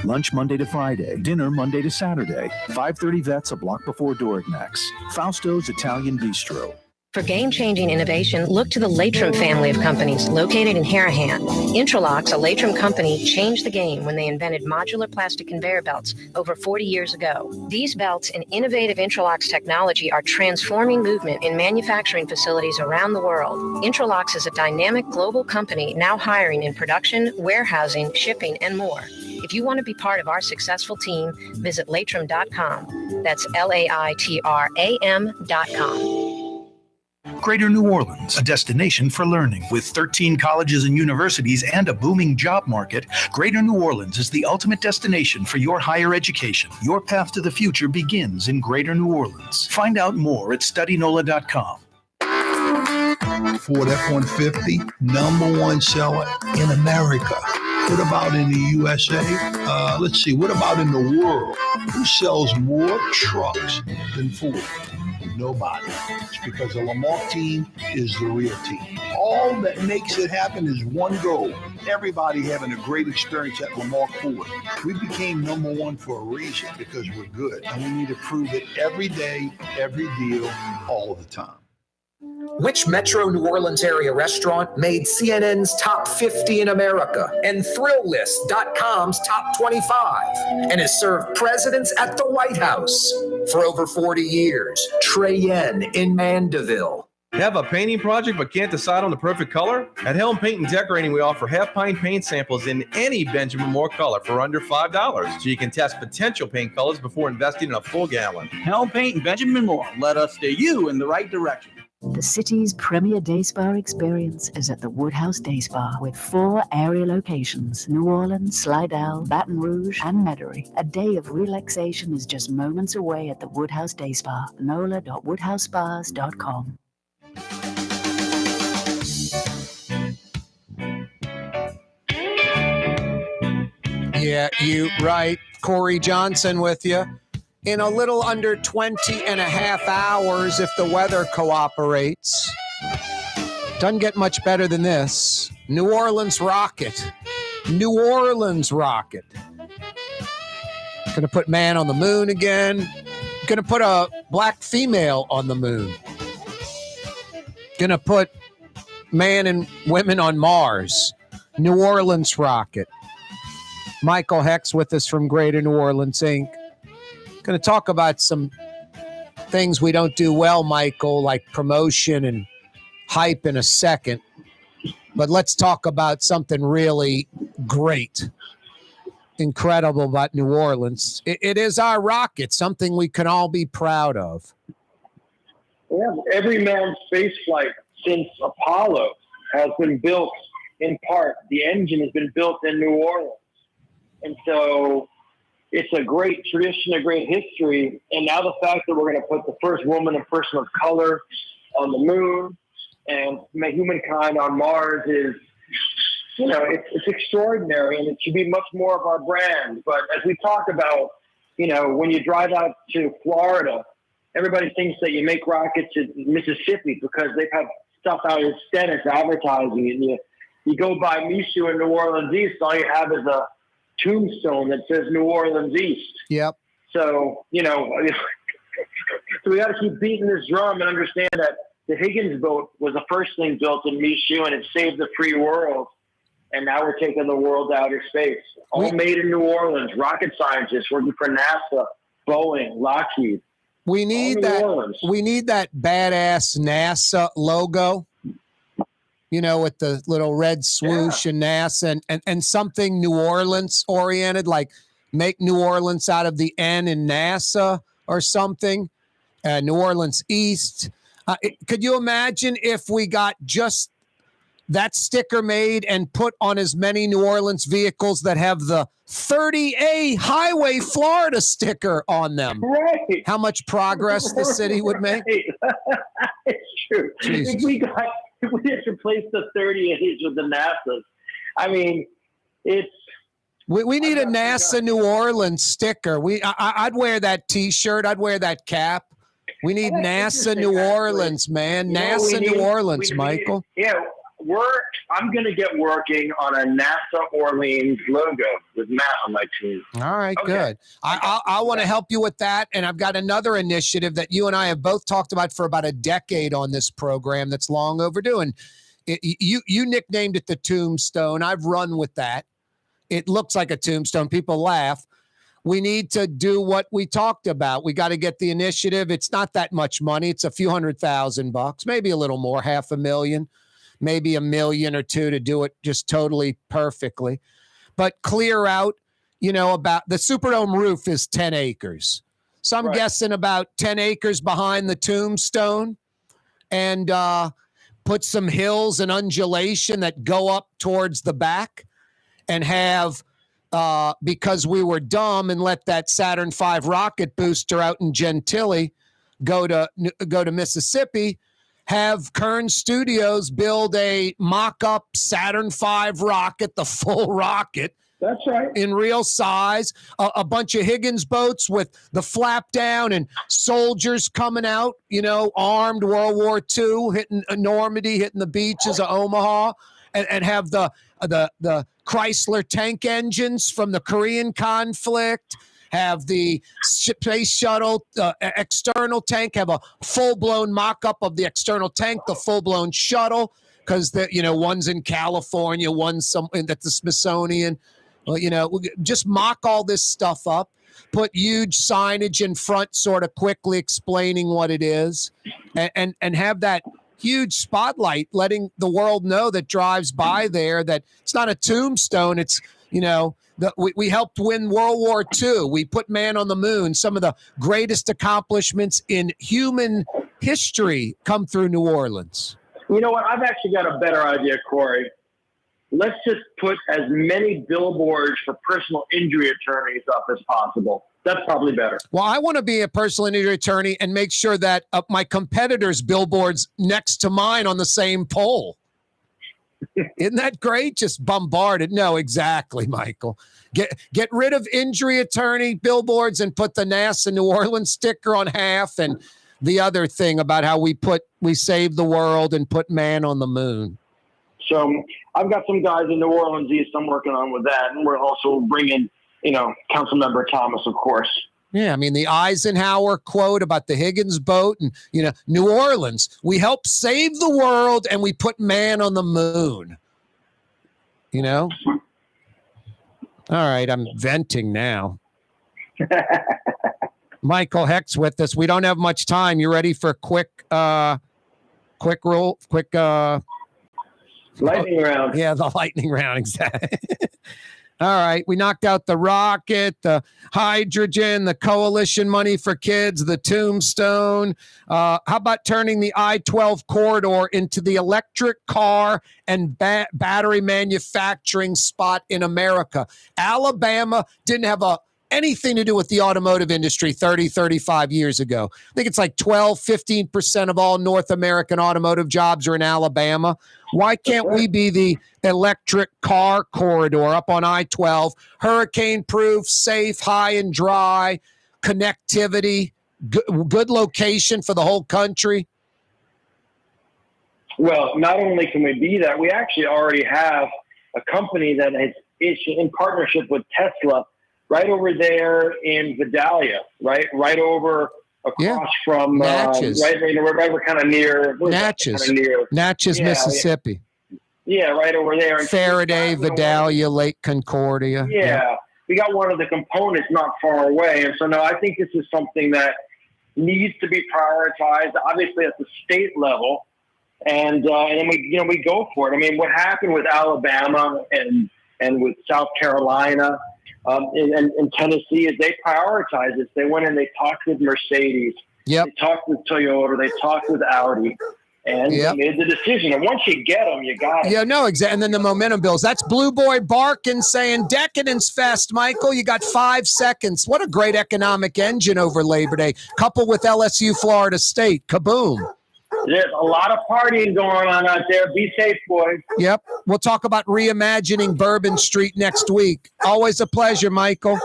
Speaker 15: Lunch Monday to Friday, dinner Monday to Saturday. 530 Vets, a block before Dorignax. Fausto's Italian Bistro.
Speaker 9: For game-changing innovation, look to the Latrim family of companies located in Harahan. Intralox, a Latrim company, changed the game when they invented modular plastic conveyor belts over 40 years ago. These belts and innovative Intralox technology are transforming movement in manufacturing facilities around the world. Intralox is a dynamic global company now hiring in production, warehousing, shipping, and more. If you want to be part of our successful team, visit Latrim.com. That's LAITRAM.com.
Speaker 4: Greater New Orleans, a destination for learning. With 13 colleges and universities and a booming job market, Greater New Orleans is the ultimate destination for your higher education. Your path to the future begins in Greater New Orleans. Find out more at studynola.com.
Speaker 6: Ford F-150, #1 seller in America. What about in the USA? Let's see, what about in the world? Who sells more trucks than Ford? Nobody. It's because the Lamarck team is the real team. All that makes it happen is one goal. Everybody having a great experience at Lamarck Ford. We became #1 for a reason, because we're good. And we need to prove it every day, every deal, all the time.
Speaker 2: Which Metro New Orleans area restaurant made CNN's top 50 in America and ThrillList.com's top 25 and has served presidents at the White House for over 40 years? Trey Yen in Mandeville.
Speaker 12: Have a painting project but can't decide on the perfect color? At Helm Paint and Decorating, we offer half-pint paint samples in any Benjamin Moore color for under $5, so you can test potential paint colors before investing in a full gallon.
Speaker 13: Helm Paint and Benjamin Moore. Let us steer you in the right direction.
Speaker 3: The city's premier day spa experience is at the Woodhouse Day Spa with 4 area locations: New Orleans, Slidell, Baton Rouge, and Metairie. A day of relaxation is just moments away at the Woodhouse Day Spa. NOLA.woodhousespas.com.
Speaker 1: Yeah, you right. Corey Johnson with you. In a little under 20 and a half hours, if the weather cooperates. Doesn't get much better than this. New Orleans Rocket. New Orleans Rocket. Gonna put man on the moon again. Gonna put a black female on the moon. Gonna put man and women on Mars. New Orleans Rocket. Michael Hecht with us from Greater New Orleans, Inc. Going to talk about some things we don't do well, Michael, like promotion and hype in a second. But let's talk about something really great, incredible about New Orleans. It is our rocket, something we can all be proud of.
Speaker 17: Yeah, every manned space flight since Apollo has been built in part. The engine has been built in New Orleans. And so it's a great tradition, a great history. And now the fact that we're going to put the first woman and person of color on the moon and humankind on Mars is, it's extraordinary, and it should be much more of our brand. But as we talk about, when you drive out to Florida, everybody thinks that you make rockets in Mississippi because they have stuff out instead as advertising. And you go by Michoud in New Orleans East, all you have is a tombstone that says New Orleans East.
Speaker 1: Yep.
Speaker 17: So, so we got to keep beating this drum and understand that the Higgins boat was the first thing built in Michoud, and it saved the free world. And now we're taking the world to outer space. All made in New Orleans. Rocket scientists working for NASA, Boeing, Lockheed.
Speaker 1: We need that badass NASA logo. With the little red swoosh and NASA and something New Orleans oriented, like make New Orleans out of the N in NASA or something. New Orleans East. Could you imagine if we got just that sticker made and put on as many New Orleans vehicles that have the 30A Highway Florida sticker on them?
Speaker 17: Right.
Speaker 1: How much progress the city would make?
Speaker 17: It's true.
Speaker 1: Jesus.
Speaker 17: If we just replace the 30As with the NASAs, I mean, it's...
Speaker 1: We need a NASA New Orleans sticker. I'd wear that T-shirt. I'd wear that cap. We need NASA New Orleans, man. NASA New Orleans, Michael.
Speaker 17: I'm going to get working on a NASA Orleans logo with Matt on my team.
Speaker 1: All right, good. I want to help you with that, and I've got another initiative that you and I have both talked about for about a decade on this program that's long overdue. And you nicknamed it the Tombstone. I've run with that. It looks like a tombstone. People laugh. We need to do what we talked about. We got to get the initiative. It's not that much money. It's a few $100,000, maybe a little more, $500,000. Maybe $1 million or $2 million to do it just totally perfectly. But clear out, about the Superdome roof is 10 acres. So I'm guessing about 10 acres behind the tombstone, and put some hills and undulation that go up towards the back, and have, because we were dumb and let that Saturn V rocket booster out in Gentilly go to Mississippi, have Kern Studios build a mock-up Saturn V rocket, the full rocket.
Speaker 17: That's right.
Speaker 1: In real size, a bunch of Higgins boats with the flap down and soldiers coming out, armed, World War II, hitting Normandy, hitting the beaches of Omaha, and have the Chrysler tank engines from the Korean conflict, have the space shuttle external tank, have a full-blown mock-up of the external tank, the full-blown shuttle, because one's in California, one's at the Smithsonian. Just mock all this stuff up, put huge signage in front, sort of quickly explaining what it is, and have that huge spotlight letting the world know that drives by there that it's not a tombstone. It's, we helped win World War II. We put man on the moon. Some of the greatest accomplishments in human history come through New Orleans.
Speaker 17: You know what? I've actually got a better idea, Corey. Let's just put as many billboards for personal injury attorneys up as possible. That's probably better.
Speaker 1: Well, I want to be a personal injury attorney and make sure that my competitors' billboards next to mine on the same pole. Isn't that great? Just bombarded. No, exactly, Michael. Get rid of injury attorney billboards and put the NASA New Orleans sticker on half, and the other thing about how we saved the world and put man on the moon.
Speaker 17: So I've got some guys in New Orleans East I'm working on with that, and we're also bringing, Councilmember Thomas, of course.
Speaker 1: Yeah, I mean, the Eisenhower quote about the Higgins boat and, New Orleans, we help save the world and we put man on the moon. All right, I'm venting now. Michael Hecht's with us. We don't have much time. You ready for a quick
Speaker 17: lightning round?
Speaker 1: Yeah, the lightning round, exactly. All right, we knocked out the rocket, the hydrogen, the coalition money for kids, the tombstone. How about turning the I-12 corridor into the electric car and battery manufacturing spot in America? Alabama didn't have anything to do with the automotive industry 30, 35 years ago. I think it's like 12, 15% of all North American automotive jobs are in Alabama. Why can't we be the electric car corridor up on I-12, hurricane-proof, safe, high and dry, connectivity, good location for the whole country?
Speaker 17: Well, not only can we be that, we actually already have a company that is in partnership with Tesla right over there in Vidalia, right over across from
Speaker 1: Natchez.
Speaker 17: Right, we're kind of near
Speaker 1: Natchez, Mississippi.
Speaker 17: Yeah, right over there.
Speaker 1: Faraday, Vidalia, Lake Concordia.
Speaker 17: Yeah, we got one of the components not far away, and so no, I think this is something that needs to be prioritized, obviously at the state level, and then we go for it. I mean, what happened with Alabama and with South Carolina. And Tennessee, is they prioritized this. They went and they talked with Mercedes.
Speaker 1: Yep.
Speaker 17: They talked with Toyota. They talked with Audi. And they made the decision. And once you get them, you got it.
Speaker 1: Yeah, no, exactly. And then the momentum builds. That's Blue Boy Barkin saying, Decadence Fest, Michael. You got 5 seconds. What a great economic engine over Labor Day. Coupled with LSU, Florida State. Kaboom.
Speaker 17: There's a lot of partying going on out there. Be safe, boys.
Speaker 1: Yep. We'll talk about reimagining Bourbon Street next week. Always a pleasure, Michael.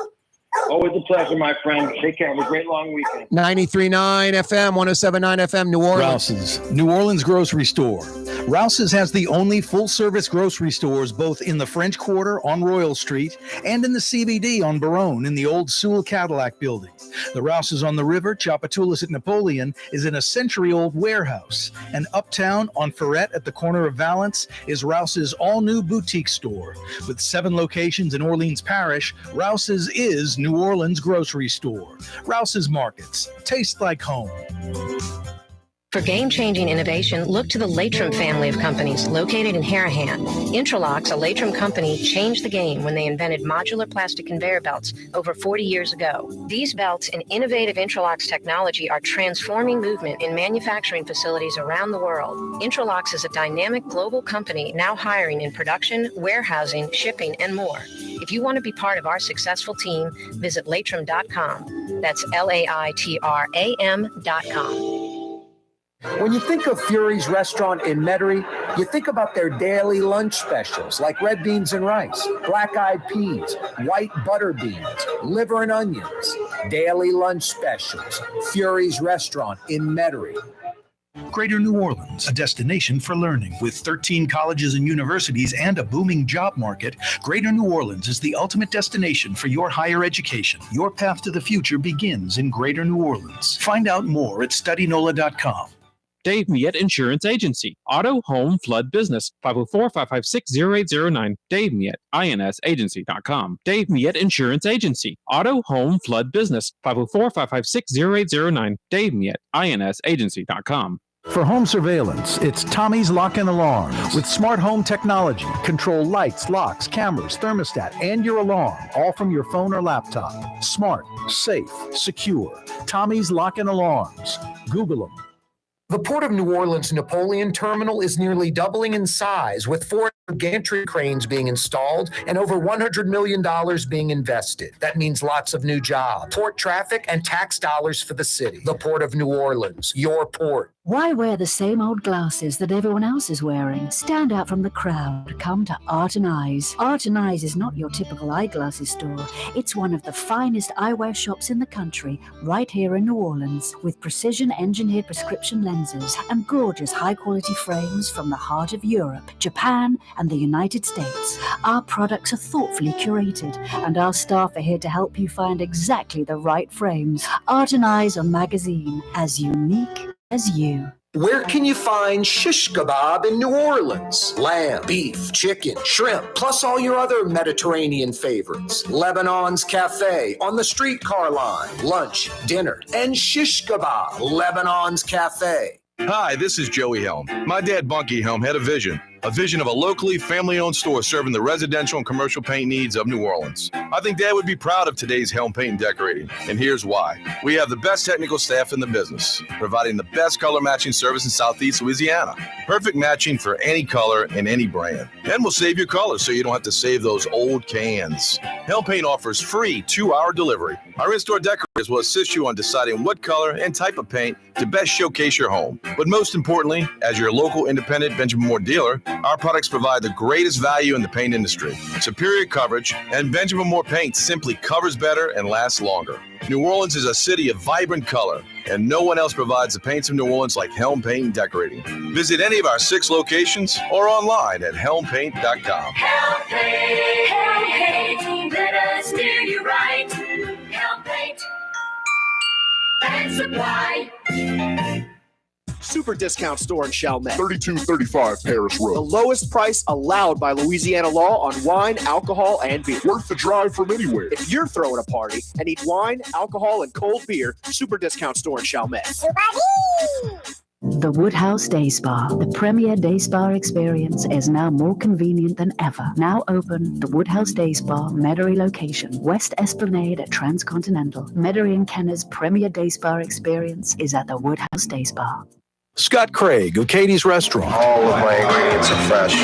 Speaker 17: Always a pleasure, my friend. Take care. Have a great long weekend.
Speaker 1: 93.9 FM, 107.9 FM, New Orleans.
Speaker 4: Rouse's, New Orleans grocery store. Rouse's has the only full-service grocery stores both in the French Quarter on Royal Street and in the CBD on Baronne in the old Sewell Cadillac building. The Rouse's on the river, Tchoupitoulas at Napoleon, is in a century-old warehouse. And uptown on Ferret at the corner of Valence is Rouse's all-new boutique store. With 7 locations in Orleans Parish, Rouse's is New Orleans grocery store. Rouse's Markets. Taste like home.
Speaker 9: For game-changing innovation, look to the Latrim family of companies located in Harahan. Intralocks, a Latrim company, changed the game when they invented modular plastic conveyor belts over 40 years ago. These belts and innovative Intralocks technology are transforming movement in manufacturing facilities around the world. Intralocks is a dynamic global company now hiring in production, warehousing, shipping, and more. If you want to be part of our successful team, visit Latrim.com. That's LAITRAM.com.
Speaker 2: When you think of Fury's restaurant in Metairie, you think about their daily lunch specials like red beans and rice, black-eyed peas, white butter beans, liver and onions. Daily lunch specials. Fury's restaurant in Metairie.
Speaker 4: Greater New Orleans, a destination for learning. With 13 colleges and universities and a booming job market, Greater New Orleans is the ultimate destination for your higher education. Your path to the future begins in Greater New Orleans. Find out more at studynola.com.
Speaker 16: Dave Miette Insurance Agency. Auto, home, flood, business. 504-556-0809. Dave Miette, INSagency.com. Dave Miette Insurance Agency. Auto, home, flood, business. 504-556-0809. Dave Miette, INSagency.com.
Speaker 15: For home surveillance, it's Tommy's Lock and Alarm. With smart home technology, control lights, locks, cameras, thermostat, and your alarm, all from your phone or laptop. Smart, safe, secure. Tommy's Lock and Alarms. Google them.
Speaker 2: The Port of New Orleans Napoleon Terminal is nearly doubling in size, with 4 gantry cranes being installed and over $100 million being invested. That means lots of new jobs, port traffic, and tax dollars for the city. The Port of New Orleans, your port.
Speaker 3: Why wear the same old glasses that everyone else is wearing? Stand out from the crowd. Come to Art and Eyes. Art and Eyes is not your typical eyeglasses store. It's one of the finest eyewear shops in the country, right here in New Orleans, with precision-engineered prescription lenses and gorgeous high-quality frames from the heart of Europe, Japan, and the United States. Our products are thoughtfully curated, and our staff are here to help you find exactly the right frames. Art and Eyes are magazine, as unique as you.
Speaker 2: Where can you find shish kebab in New Orleans? Lamb, beef, chicken, shrimp, plus all your other Mediterranean favorites. Lebanon's Cafe on the streetcar line. Lunch, dinner, and shish kebab. Lebanon's Cafe.
Speaker 18: Hi, this is Joey Helm. My dad, Bunky Helm, had a vision of a locally family-owned store serving the residential and commercial paint needs of New Orleans. I think Dad would be proud of today's Helm Paint and Decorating, and here's why. We have the best technical staff in the business, providing the best color matching service in Southeast Louisiana. Perfect matching for any color and any brand. And we'll save your colors so you don't have to save those old cans. Helm Paint offers free 2-hour delivery. Our in-store decorators will assist you on deciding what color and type of paint to best showcase your home. But most importantly, as your local independent Benjamin Moore dealer, our products provide the greatest value in the paint industry, superior coverage, and Benjamin Moore paint simply covers better and lasts longer. New Orleans is a city of vibrant color, and no one else provides the paints of New Orleans like Helm Paint and Decorating. Visit any of our 6 locations or online at helmpaint.com.
Speaker 14: Helm Paint, Helm Paint, let us steer you right. Helm Paint and Supply.
Speaker 8: Super discount store in Chalmette.
Speaker 19: 3235 Paris Road.
Speaker 8: The lowest price allowed by Louisiana law on wine, alcohol, and beer.
Speaker 19: Worth the drive from anywhere.
Speaker 8: If you're throwing a party and need wine, alcohol, and cold beer, super discount store in Chalmette.
Speaker 3: The Woodhouse Day Spa, the premier day spa experience, is now more convenient than ever. Now open, the Woodhouse Day Spa, Metairie location, West Esplanade at Transcontinental. Metairie and Kenner's premier day spa experience is at the Woodhouse Day Spa.
Speaker 4: Scott Craig of Katie's Restaurant.
Speaker 7: All of my ingredients are fresh.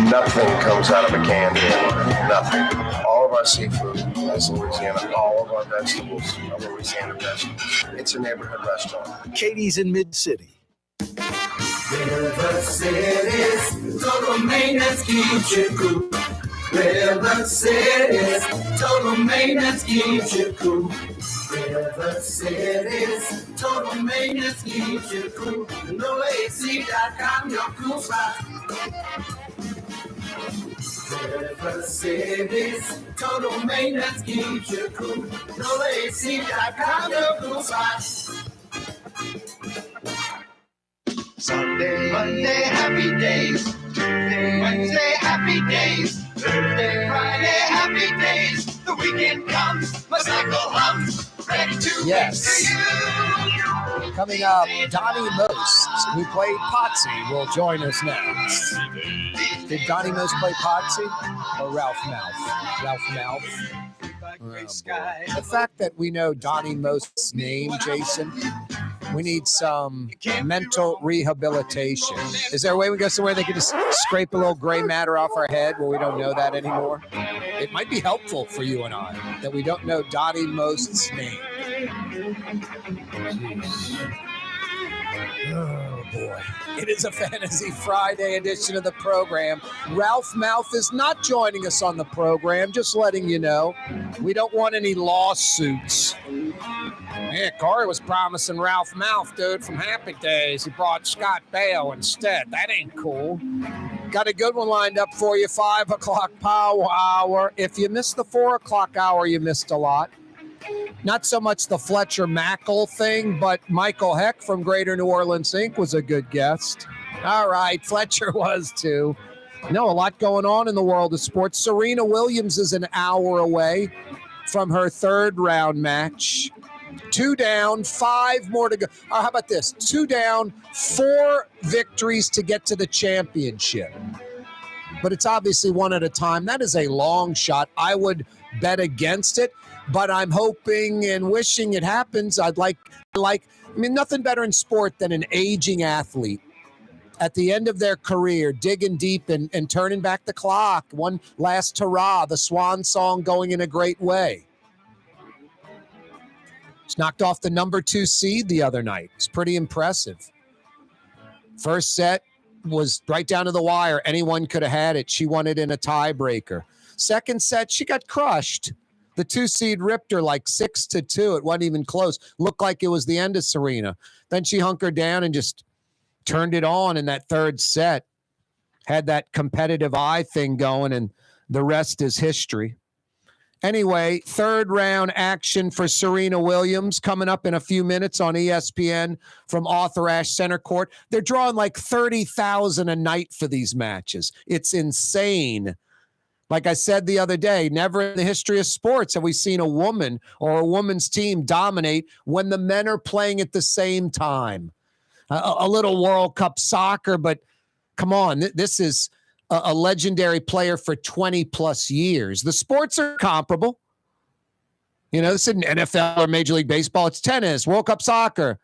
Speaker 7: Nothing comes out of a can here. Nothing. All of our seafood is Louisiana. All of our vegetables are Louisiana vegetables. It's a neighborhood restaurant.
Speaker 4: Katie's in Mid-City.
Speaker 14: River City's total maintenance keeps you cool. River City's total maintenance keeps you cool. River City's total maintenance keeps you cool. NOLAC.com, your cool spot. River City's total maintenance keeps you cool. NOLAC.com, your cool spot. Sunday, Monday, happy days. Tuesday, Wednesday, happy days. Thursday, Friday, happy days. The weekend comes, my cycle hums, ready to
Speaker 1: Yes. Coming up, Donnie Most, who played Potsy, will join us next. Did Donnie Most play Potsy or Ralph Mouth? Ralph Mouth. The fact that we know Donnie Most's name, Jason, we need some mental rehabilitation. Is there a way we go somewhere they can just scrape a little gray matter off our head where we don't know that anymore? It might be helpful for you and I that we don't know Donnie Most's name. Oh, boy. It is a Fantasy Friday edition of the program. Ralph Mouth is not joining us on the program, just letting you know. We don't want any lawsuits. Yeah, Corey was promising Ralph Mouth, dude, from Happy Days. He brought Scott Baio instead. That ain't cool. Got a good one lined up for you, 5 o'clock power hour. If you missed the 4 o'clock hour, you missed a lot. Not so much the Fletcher Mackel thing, but Michael Hecht from Greater New Orleans Inc. was a good guest. All right, Fletcher was too. No, a lot going on in the world of sports. Serena Williams is an hour away from her 3rd round match. 2 down, 5 more to go. How about this? 2 down, 4 victories to get to the championship. But it's obviously one at a time. That is a long shot. I would bet against it, but I'm hoping and wishing it happens. I'd like I mean, nothing better in sport than an aging athlete at the end of their career, digging deep and turning back the clock. One last hurrah, the swan song going in a great way. She knocked off the number 2 seed the other night. It's pretty impressive. First set was right down to the wire. Anyone could have had it. She won it in a tiebreaker. Second set, she got crushed. The 2 seed ripped her like 6-2. It wasn't even close. Looked like it was the end of Serena. Then she hunkered down and just turned it on in that third set. Had that competitive eye thing going, and the rest is history. Anyway, third round action for Serena Williams coming up in a few minutes on ESPN from Arthur Ashe Center Court. They're drawing like 30,000 a night for these matches. It's insane. Like I said the other day, never in the history of sports have we seen a woman or a woman's team dominate when the men are playing at the same time. A little World Cup soccer, but come on, this is a legendary player for 20 plus years. The sports are comparable. You know, this isn't NFL or Major League Baseball. It's tennis, World Cup soccer.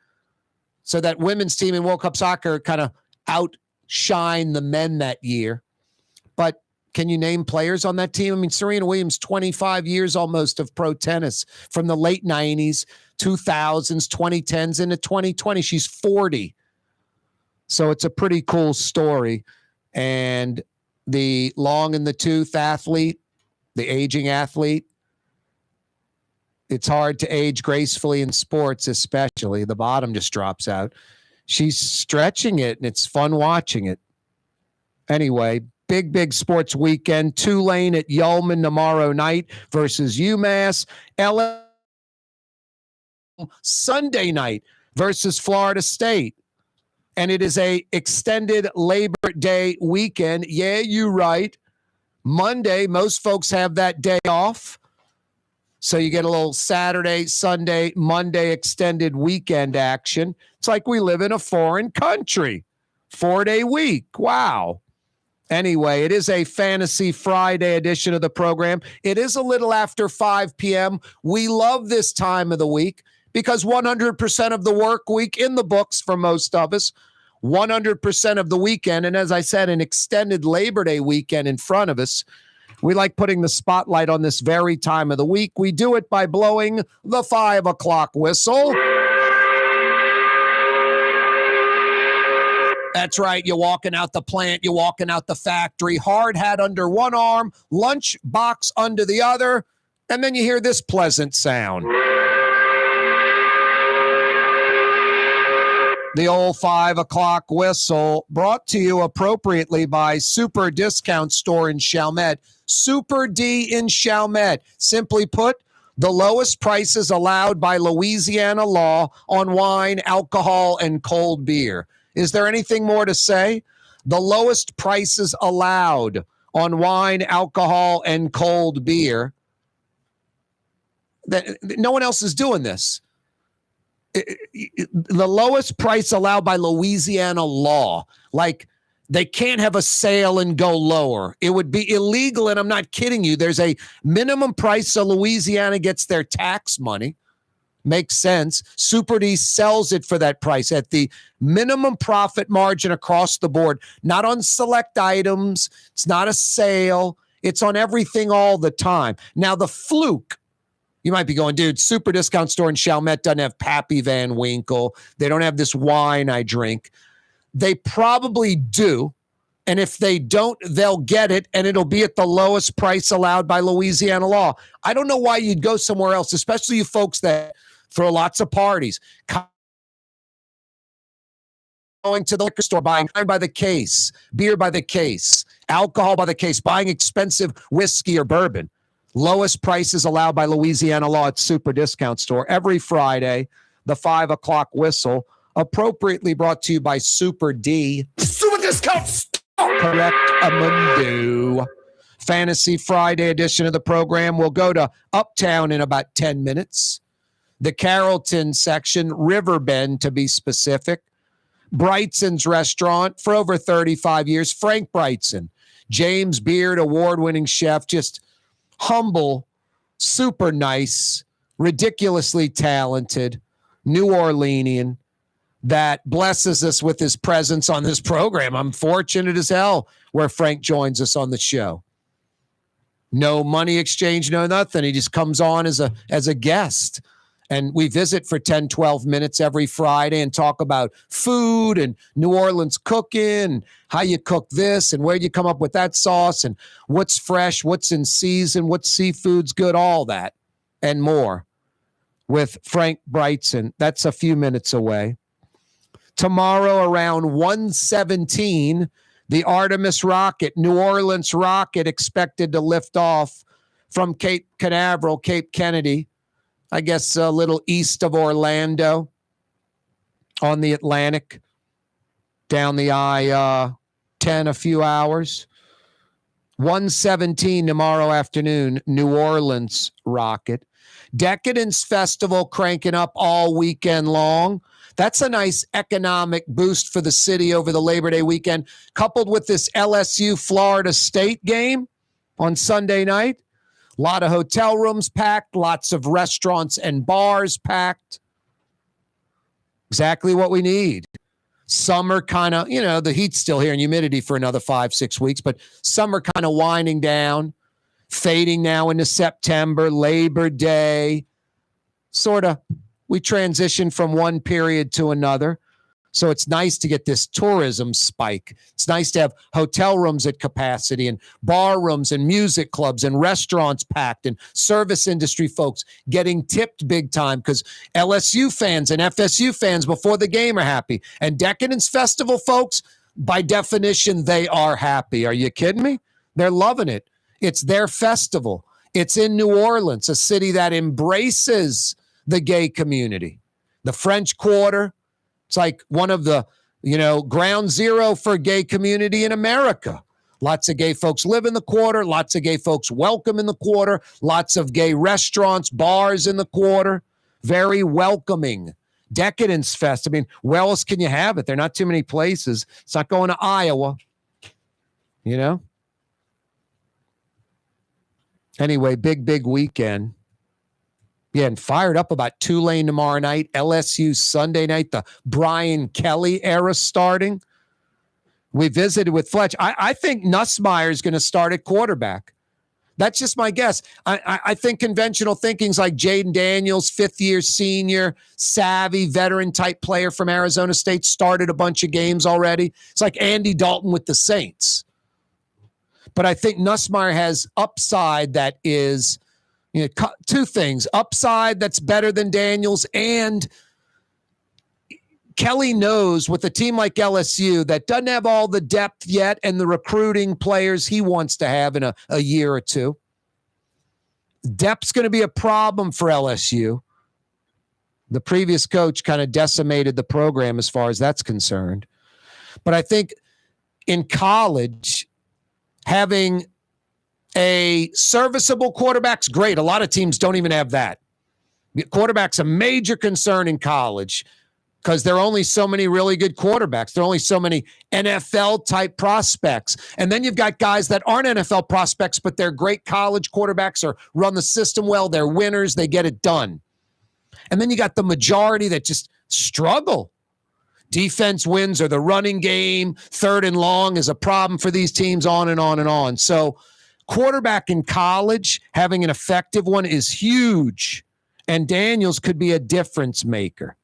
Speaker 1: So that women's team in World Cup soccer kind of outshine the men that year. But can you name players on that team? I mean, Serena Williams, 25 years almost of pro tennis from the late 90s, 2000s, 2010s into 2020. She's 40. So it's a pretty cool story. And the long in the tooth athlete, the aging athlete, it's hard to age gracefully in sports, especially. The bottom just drops out. She's stretching it, and it's fun watching it. Anyway, big sports weekend. Tulane at Yeoman tomorrow night versus UMass. LSU Sunday night versus Florida State. And it is a extended Labor Day weekend. Yeah, you're right. Monday, most folks have that day off. So you get a little Saturday, Sunday, Monday extended weekend action. It's like we live in a foreign country. 4-day week. Wow. Anyway, it is a Fantasy Friday edition of the program. It is a little after 5 p.m. We love this time of the week because 100% of the work week in the books for most of us, 100% of the weekend, and as I said, an extended Labor Day weekend in front of us. We like putting the spotlight on this very time of the week. We do it by blowing the 5 o'clock whistle. That's right. You're walking out the plant. You're walking out the factory. Hard hat under one arm, lunch box under the other. And then you hear this pleasant sound. The old 5 o'clock whistle, brought to you appropriately by Super Discount Store in Chalmette. Super D in Chalmette. Simply put, the lowest prices allowed by Louisiana law on wine, alcohol, and cold beer. Is there anything more to say? The lowest prices allowed on wine, alcohol, and cold beer. No one else is doing this. The lowest price allowed by Louisiana law. Like, they can't have a sale and go lower. It would be illegal, and I'm not kidding you. There's a minimum price so Louisiana gets their tax money. Makes sense. Super D sells it for that price at the minimum profit margin across the board, not on select items. It's not a sale. It's on everything all the time. Now, the fluke, you might be going, dude, Super Discount Store in Chalmette doesn't have Pappy Van Winkle. They don't have this wine I drink. They probably do. And if they don't, they'll get it, and it'll be at the lowest price allowed by Louisiana law. I don't know why you'd go somewhere else, especially you folks that throw lots of parties. Going to the liquor store, buying wine by the case, beer by the case, alcohol by the case, buying expensive whiskey or bourbon. Lowest prices allowed by Louisiana law at Super Discount Store. Every Friday, the 5 o'clock whistle, appropriately brought to you by Super D.
Speaker 14: Super Discount Store!
Speaker 1: Correct, Amundo. Fantasy Friday edition of the program. We'll go to Uptown in about 10 minutes. The Carrollton section, Riverbend to be specific. Brigtsen's restaurant for over 35 years. Frank Brigtsen, James Beard, award-winning chef, just humble, super nice, ridiculously talented. New Orleanian that blesses us with his presence on this program. I'm fortunate as hell where Frank joins us on the show. No money exchange, no nothing. He just comes on as a guest. And we visit for 10, 12 minutes every Friday and talk about food and New Orleans cooking and how you cook this and where you come up with that sauce and what's fresh, what's in season, what seafood's good, all that and more with Frank Brigtsen. That's a few minutes away. Tomorrow around 1:17, the Artemis rocket, New Orleans rocket, expected to lift off from Cape Canaveral, Cape Kennedy, I guess a little east of Orlando on the Atlantic, down the I-10 a few hours. 1:17 tomorrow afternoon, New Orleans rocket. Decadence Festival cranking up all weekend long. That's a nice economic boost for the city over the Labor Day weekend, coupled with this LSU Florida State game on Sunday night. A lot of hotel rooms packed, lots of restaurants and bars packed. Exactly what we need. Summer kind of, the heat's still here and humidity for another 5-6 weeks, but summer kind of winding down, fading now into September, Labor Day. Sort of, we transition from one period to another. So it's nice to get this tourism spike. It's nice to have hotel rooms at capacity and bar rooms and music clubs and restaurants packed and service industry folks getting tipped big time because LSU fans and FSU fans before the game are happy. And Decadence Festival folks, by definition, they are happy. Are you kidding me? They're loving it. It's their festival. It's in New Orleans, a city that embraces the gay community. The French Quarter. It's like one of the, ground zero for gay community in America. Lots of gay folks live in the Quarter. Lots of gay folks welcome in the Quarter. Lots of gay restaurants, bars in the Quarter. Very welcoming. Decadence Fest. I mean, where else can you have it? There are not too many places. It's not going to Iowa. Anyway, big weekend. Yeah, and fired up about Tulane tomorrow night, LSU Sunday night, the Brian Kelly era starting. We visited with Fletcher. I think Nussmeier is going to start at quarterback. That's just my guess. I think conventional thinking's like Jayden Daniels, fifth-year senior, savvy, veteran-type player from Arizona State, started a bunch of games already. It's like Andy Dalton with the Saints. But I think Nussmeier has upside that is... two things, upside that's better than Daniels, and Kelly knows with a team like LSU that doesn't have all the depth yet and the recruiting players he wants to have in a year or two. Depth's going to be a problem for LSU. The previous coach kind of decimated the program as far as that's concerned. But I think in college, having a serviceable quarterback's great. A lot of teams don't even have that. Quarterback's a major concern in college because there are only so many really good quarterbacks. There are only so many NFL-type prospects. And then you've got guys that aren't NFL prospects, but they're great college quarterbacks or run the system well. They're winners. They get it done. And then you got the majority that just struggle. Defense wins or the running game, third and long is a problem for these teams, on and on and on. So quarterback in college, having an effective one is huge. And Daniels could be a difference maker.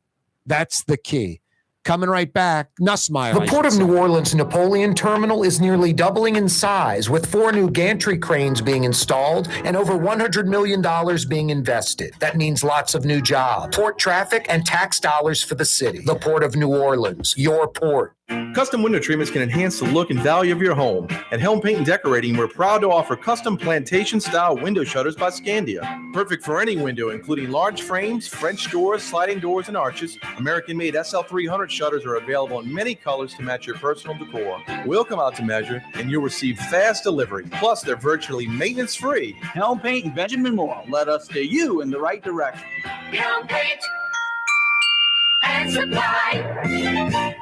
Speaker 1: That's the key. Coming right back, Nussmeier.
Speaker 2: The Port of New Orleans Napoleon Terminal is nearly doubling in size, with 4 new gantry cranes being installed and over $100 million being invested. That means lots of new jobs, port traffic, and tax dollars for the city. The Port of New Orleans, your port.
Speaker 12: Custom window treatments can enhance the look and value of your home. At Helm Paint and Decorating, we're proud to offer custom plantation-style window shutters by Scandia. Perfect for any window, including large frames, French doors, sliding doors, and arches. American-made SL300 shutters are available in many colors to match your personal decor. We'll come out to measure, and you'll receive fast delivery. Plus, they're virtually maintenance-free.
Speaker 13: Helm Paint and Benjamin Moore. Let us steer you in the right direction.
Speaker 14: Helm Paint and Supply.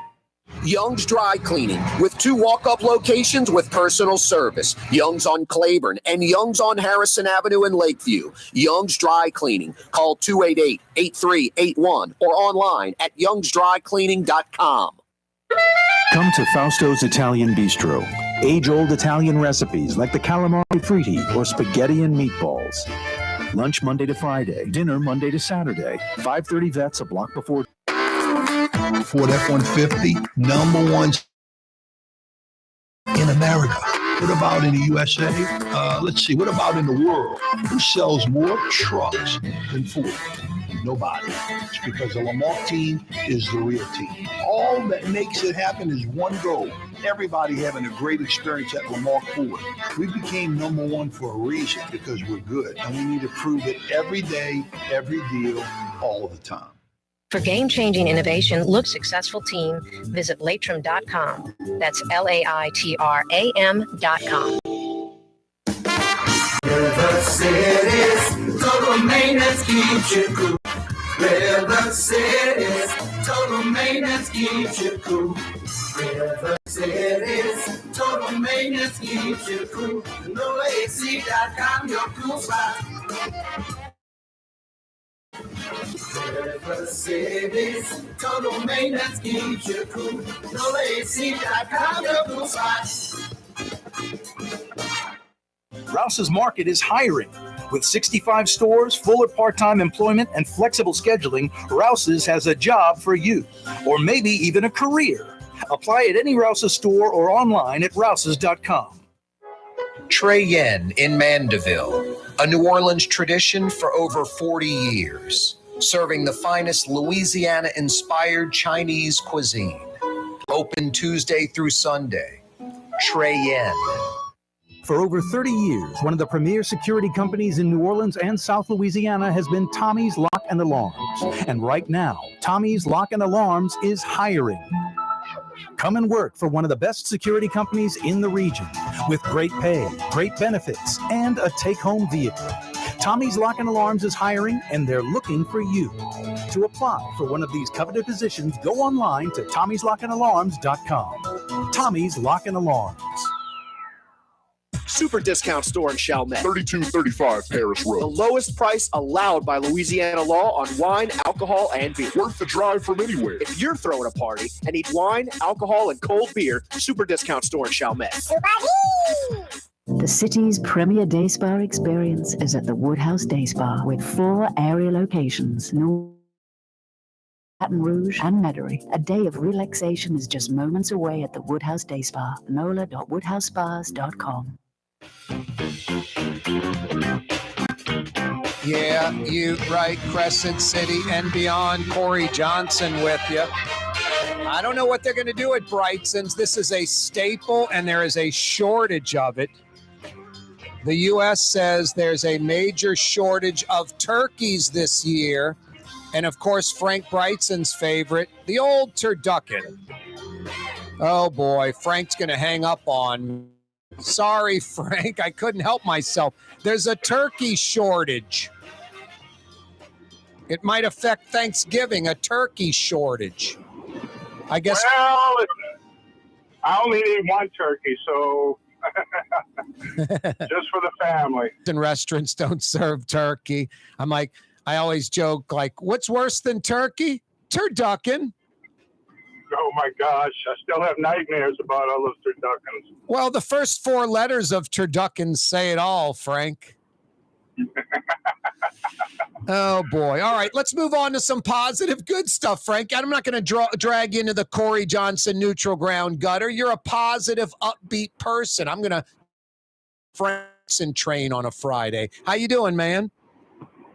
Speaker 2: Young's Dry Cleaning, with 2 walk-up locations with personal service. Young's on Claiborne and Young's on Harrison Avenue in Lakeview. Young's Dry Cleaning. Call 288-8381 or online at youngsdrycleaning.com.
Speaker 15: Come to Fausto's Italian Bistro. Age-old Italian recipes like the calamari fritti or spaghetti and meatballs. Lunch Monday to Friday, dinner Monday to Saturday. 530 Vets, a block before.
Speaker 6: Ford F-150, #1 in America. What about in the USA? Let's see, what about in the world? Who sells more trucks than Ford? Nobody. It's because the Lamarck team is the real team. All that makes it happen is one goal. Everybody having a great experience at Lamarck Ford. We became #1 for a reason, because we're good. And we need to prove it every day, every deal, all the time.
Speaker 9: For game-changing innovation, look successful team, visit Latram.com. That's LAITRAM.com.
Speaker 14: River City's total maintenance keeps you cool. River City's total maintenance keeps you cool. River City's total maintenance keeps you cool. NOLAAC.com, your cool spot. River City's total maintenance keeps you cool. NOLAAC.com, your cool spot.
Speaker 5: Rouse's Market is hiring. With 65 stores, full or part-time employment, and flexible scheduling, Rouse's has a job for you, or maybe even a career. Apply at any Rouse's store or online at rouses.com.
Speaker 2: Trey Yen in Mandeville, a New Orleans tradition for over 40 years, serving the finest Louisiana-inspired Chinese cuisine. Open Tuesday through Sunday. Trey Yen.
Speaker 15: For over 30 years, one of the premier security companies in New Orleans and South Louisiana has been Tommy's Lock and Alarms. And right now, Tommy's Lock and Alarms is hiring. Come and work for one of the best security companies in the region with great pay, great benefits, and a take-home vehicle. Tommy's Lock and Alarms is hiring, and they're looking for you. To apply for one of these coveted positions, go online to tommyslockанdalarms.com. Tommy's Lock and Alarms.
Speaker 8: Super discount store in Chalmette.
Speaker 19: 3235 Paris Road.
Speaker 8: The lowest price allowed by Louisiana law on wine, alcohol, and beer.
Speaker 19: Worth the drive from anywhere.
Speaker 8: If you're throwing a party and need wine, alcohol, and cold beer, Super discount store in Chalmette.
Speaker 3: The city's premier day spa experience is at the Woodhouse Day Spa with 4 area locations. Baton Rouge and Metairie. A day of relaxation is just moments away at the Woodhouse Day Spa. NOLA.woodhousespas.com.
Speaker 1: Yeah, you right, Crescent City and beyond. Corey Johnson with you. I don't know what they're going to do at Brigtson's. This is a staple, and there is a shortage of it. The U.S. says there's a major shortage of turkeys this year. And, of course, Frank Brigtsen's favorite, the old turducken. Oh, boy, Frank's going to hang up on me. Sorry, Frank, I couldn't help myself. There's a turkey shortage. It might affect Thanksgiving, a turkey shortage. I guess.
Speaker 20: Well, I only need one turkey, so just for the family.
Speaker 1: And restaurants don't serve turkey. I always joke, like, what's worse than turkey? Turducken.
Speaker 20: Oh, my gosh. I still have nightmares about all those turduckens.
Speaker 1: Well, the first 4 letters of turducken say it all, Frank. Oh, boy. All right, let's move on to some positive, good stuff, Frank. I'm not going to drag you into the Corey Johnson neutral ground gutter. You're a positive, upbeat person. I'm going to Frankson train on a Friday. How you doing, man?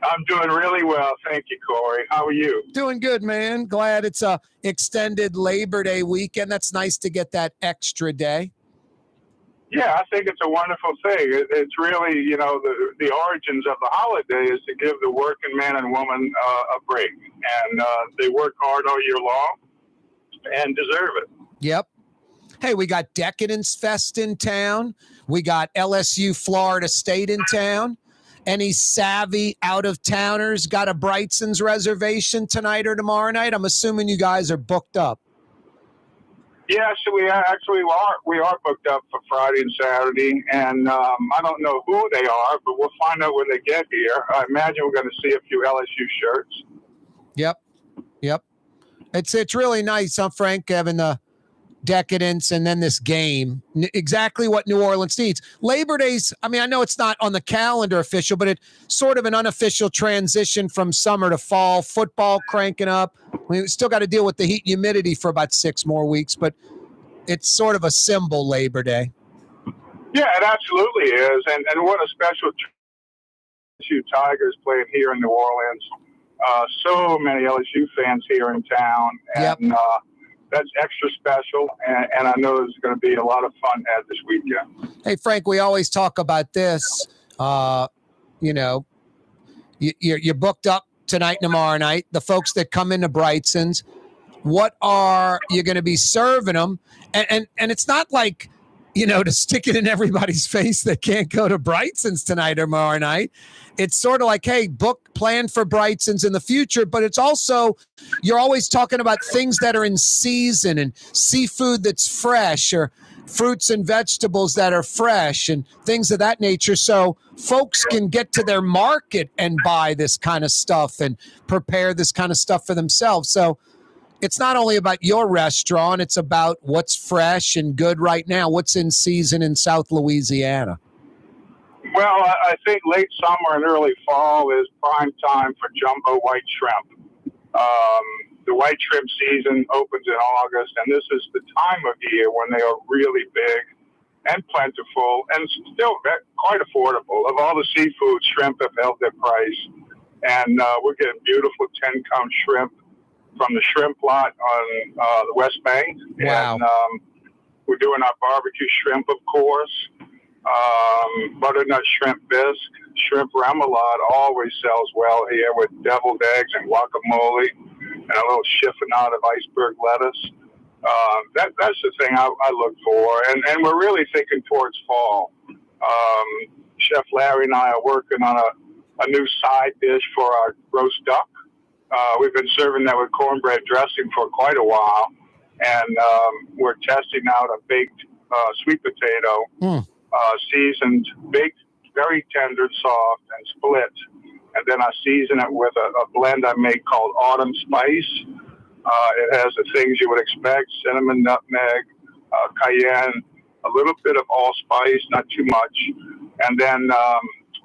Speaker 20: I'm doing really well. Thank you, Corey. How are you?
Speaker 1: Doing good, man. Glad it's a extended Labor Day weekend. That's nice to get that extra day.
Speaker 20: Yeah, I think it's a wonderful thing. It's really, the origins of the holiday is to give the working man and woman a break. And they work hard all year long and deserve it.
Speaker 1: Yep. Hey, we got Decadence Fest in town. We got LSU Florida State in town. Any savvy out-of-towners got a Brigtson's reservation tonight or tomorrow night? I'm assuming you guys are booked up.
Speaker 20: Yes, we actually are. We are booked up for Friday and Saturday, and I don't know who they are, but we'll find out when they get here. I imagine we're going to see a few LSU shirts.
Speaker 1: Yep. It's really nice, huh, Frank, having the Decadence and then this game. Exactly what New Orleans needs. Labor Day's, I mean, I know it's not on the calendar official, but it's sort of an unofficial transition from summer to fall. Football cranking up. We still got to deal with the heat and humidity for about 6 more weeks, but it's sort of a symbol, Labor Day.
Speaker 20: Yeah, it absolutely is. And what a special LSU Tigers playing here in New Orleans. So many LSU fans here in town. And that's extra special. And I know there's going to be a lot of fun had this weekend.
Speaker 1: Hey, Frank, we always talk about this. You're booked up tonight, tomorrow night. The folks that come into Brigtson's, what are you going to be serving them? And it's not like, to stick it in everybody's face that can't go to Brigtson's tonight or tomorrow night. It's sort of like, hey, plan for Brigtson's in the future, but it's also, you're always talking about things that are in season and seafood that's fresh or fruits and vegetables that are fresh and things of that nature. So folks can get to their market and buy this kind of stuff and prepare this kind of stuff for themselves. So it's not only about your restaurant, it's about what's fresh and good right now, what's in season in South Louisiana.
Speaker 20: Well, I think late summer and early fall is prime time for jumbo white shrimp. The white shrimp season opens in August, and this is the time of year when they are really big and plentiful and still quite affordable. Of all the seafood, shrimp have held their price, and we're getting beautiful 10-count shrimp from the shrimp lot on the West Bank.
Speaker 1: Wow.
Speaker 20: And we're doing our barbecue shrimp, of course. Butternut shrimp bisque, shrimp remoulade always sells well here with deviled eggs and guacamole and a little chiffonade of iceberg lettuce. That's the thing I look for. And we're really thinking towards fall. Chef Larry and I are working on a new side dish for our roast duck. We've been serving that with cornbread dressing for quite a while. And we're testing out a baked sweet potato. Seasoned, baked, very tender, soft, and split. And then I season it with a blend I make called Autumn Spice. It has the things you would expect: cinnamon, nutmeg, cayenne, a little bit of allspice, not too much. And then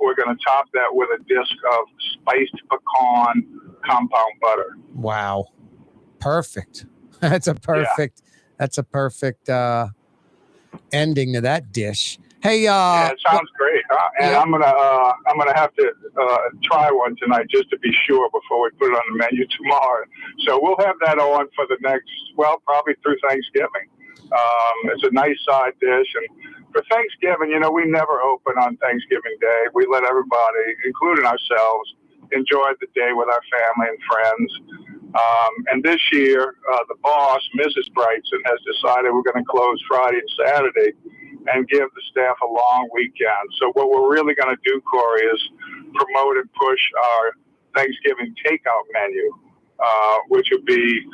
Speaker 20: we're going to top that with a disc of spiced pecan compound butter.
Speaker 1: Wow. Perfect. That's a perfect ending to that dish. Hey,
Speaker 20: yeah, it sounds great, huh? And I'm gonna have to try one tonight just to be sure before we put it on the menu tomorrow. So we'll have that on for the next, probably through Thanksgiving. It's a nice side dish, and for Thanksgiving, we never open on Thanksgiving Day. We let everybody, including ourselves, enjoy the day with our family and friends. And this year, the boss, Mrs. Brigtsen, has decided we're going to close Friday and Saturday and give the staff a long weekend. So what we're really going to do, Corey, is promote and push our Thanksgiving takeout menu, which would be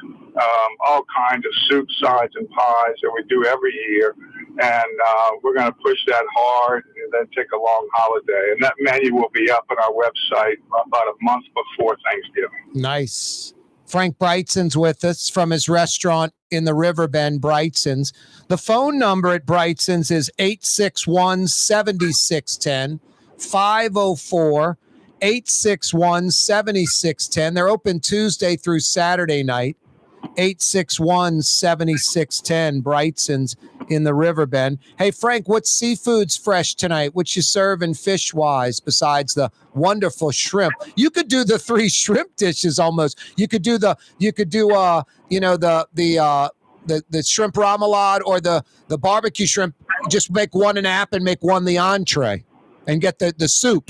Speaker 20: all kinds of soups, sides, and pies that we do every year. And we're going to push that hard and then take a long holiday. And that menu will be up on our website about a month before Thanksgiving.
Speaker 1: Nice. Frank Brigtsen's with us from his restaurant in the Riverbend, Brigtsen's. The phone number at Brigtsen's is 861-7610, 504-861-7610. They're open Tuesday through Saturday night. 861-7610, Brigtsen's in the Riverbend. Hey, Frank, what seafood's fresh tonight? What you serving fish-wise besides the wonderful shrimp? You could do the 3 shrimp dishes almost. You could do the shrimp remoulade or the barbecue shrimp. Just make one an app and make one the entree and get the soup.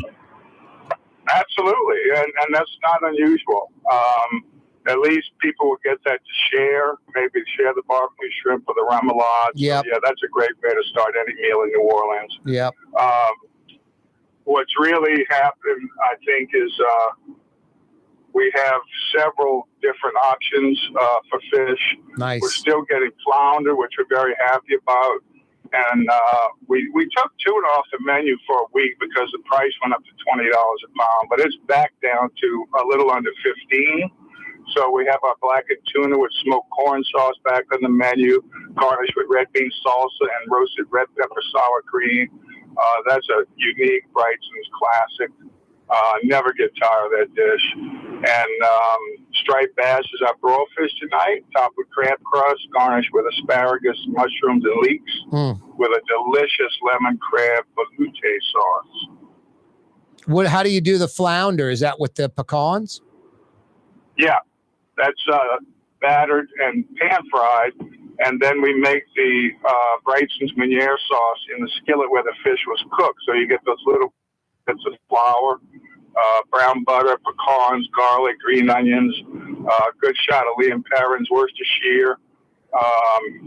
Speaker 20: Absolutely, and that's not unusual. At least people will get that to share, maybe share the barbecue shrimp or the remoulade.
Speaker 1: Yep.
Speaker 20: So, yeah, that's a great way to start any meal in New Orleans.
Speaker 1: Yep.
Speaker 20: What's really happened, I think, is We have several different options for fish.
Speaker 1: Nice.
Speaker 20: We're still getting flounder, which we're very happy about. And we took tuna off the menu for a week because the price went up to $20 a pound, but it's back down to a little under $15. So we have our blackened tuna with smoked corn sauce back on the menu, garnished with red bean salsa and roasted red pepper sour cream. That's a unique Brigtsen's classic. Never get tired of that dish. And striped bass is our broil fish tonight, topped with crab crust, garnished with asparagus, mushrooms, and leeks, with a delicious lemon crab velouté sauce.
Speaker 1: How do you do the flounder? Is that with the pecans?
Speaker 20: Yeah, that's battered and pan fried, and then we make the Brigtsen's Meunier sauce in the skillet where the fish was cooked. So you get those little bits of flour, brown butter, pecans, garlic, green onions, good shot of Liam Perrin's Worcestershire.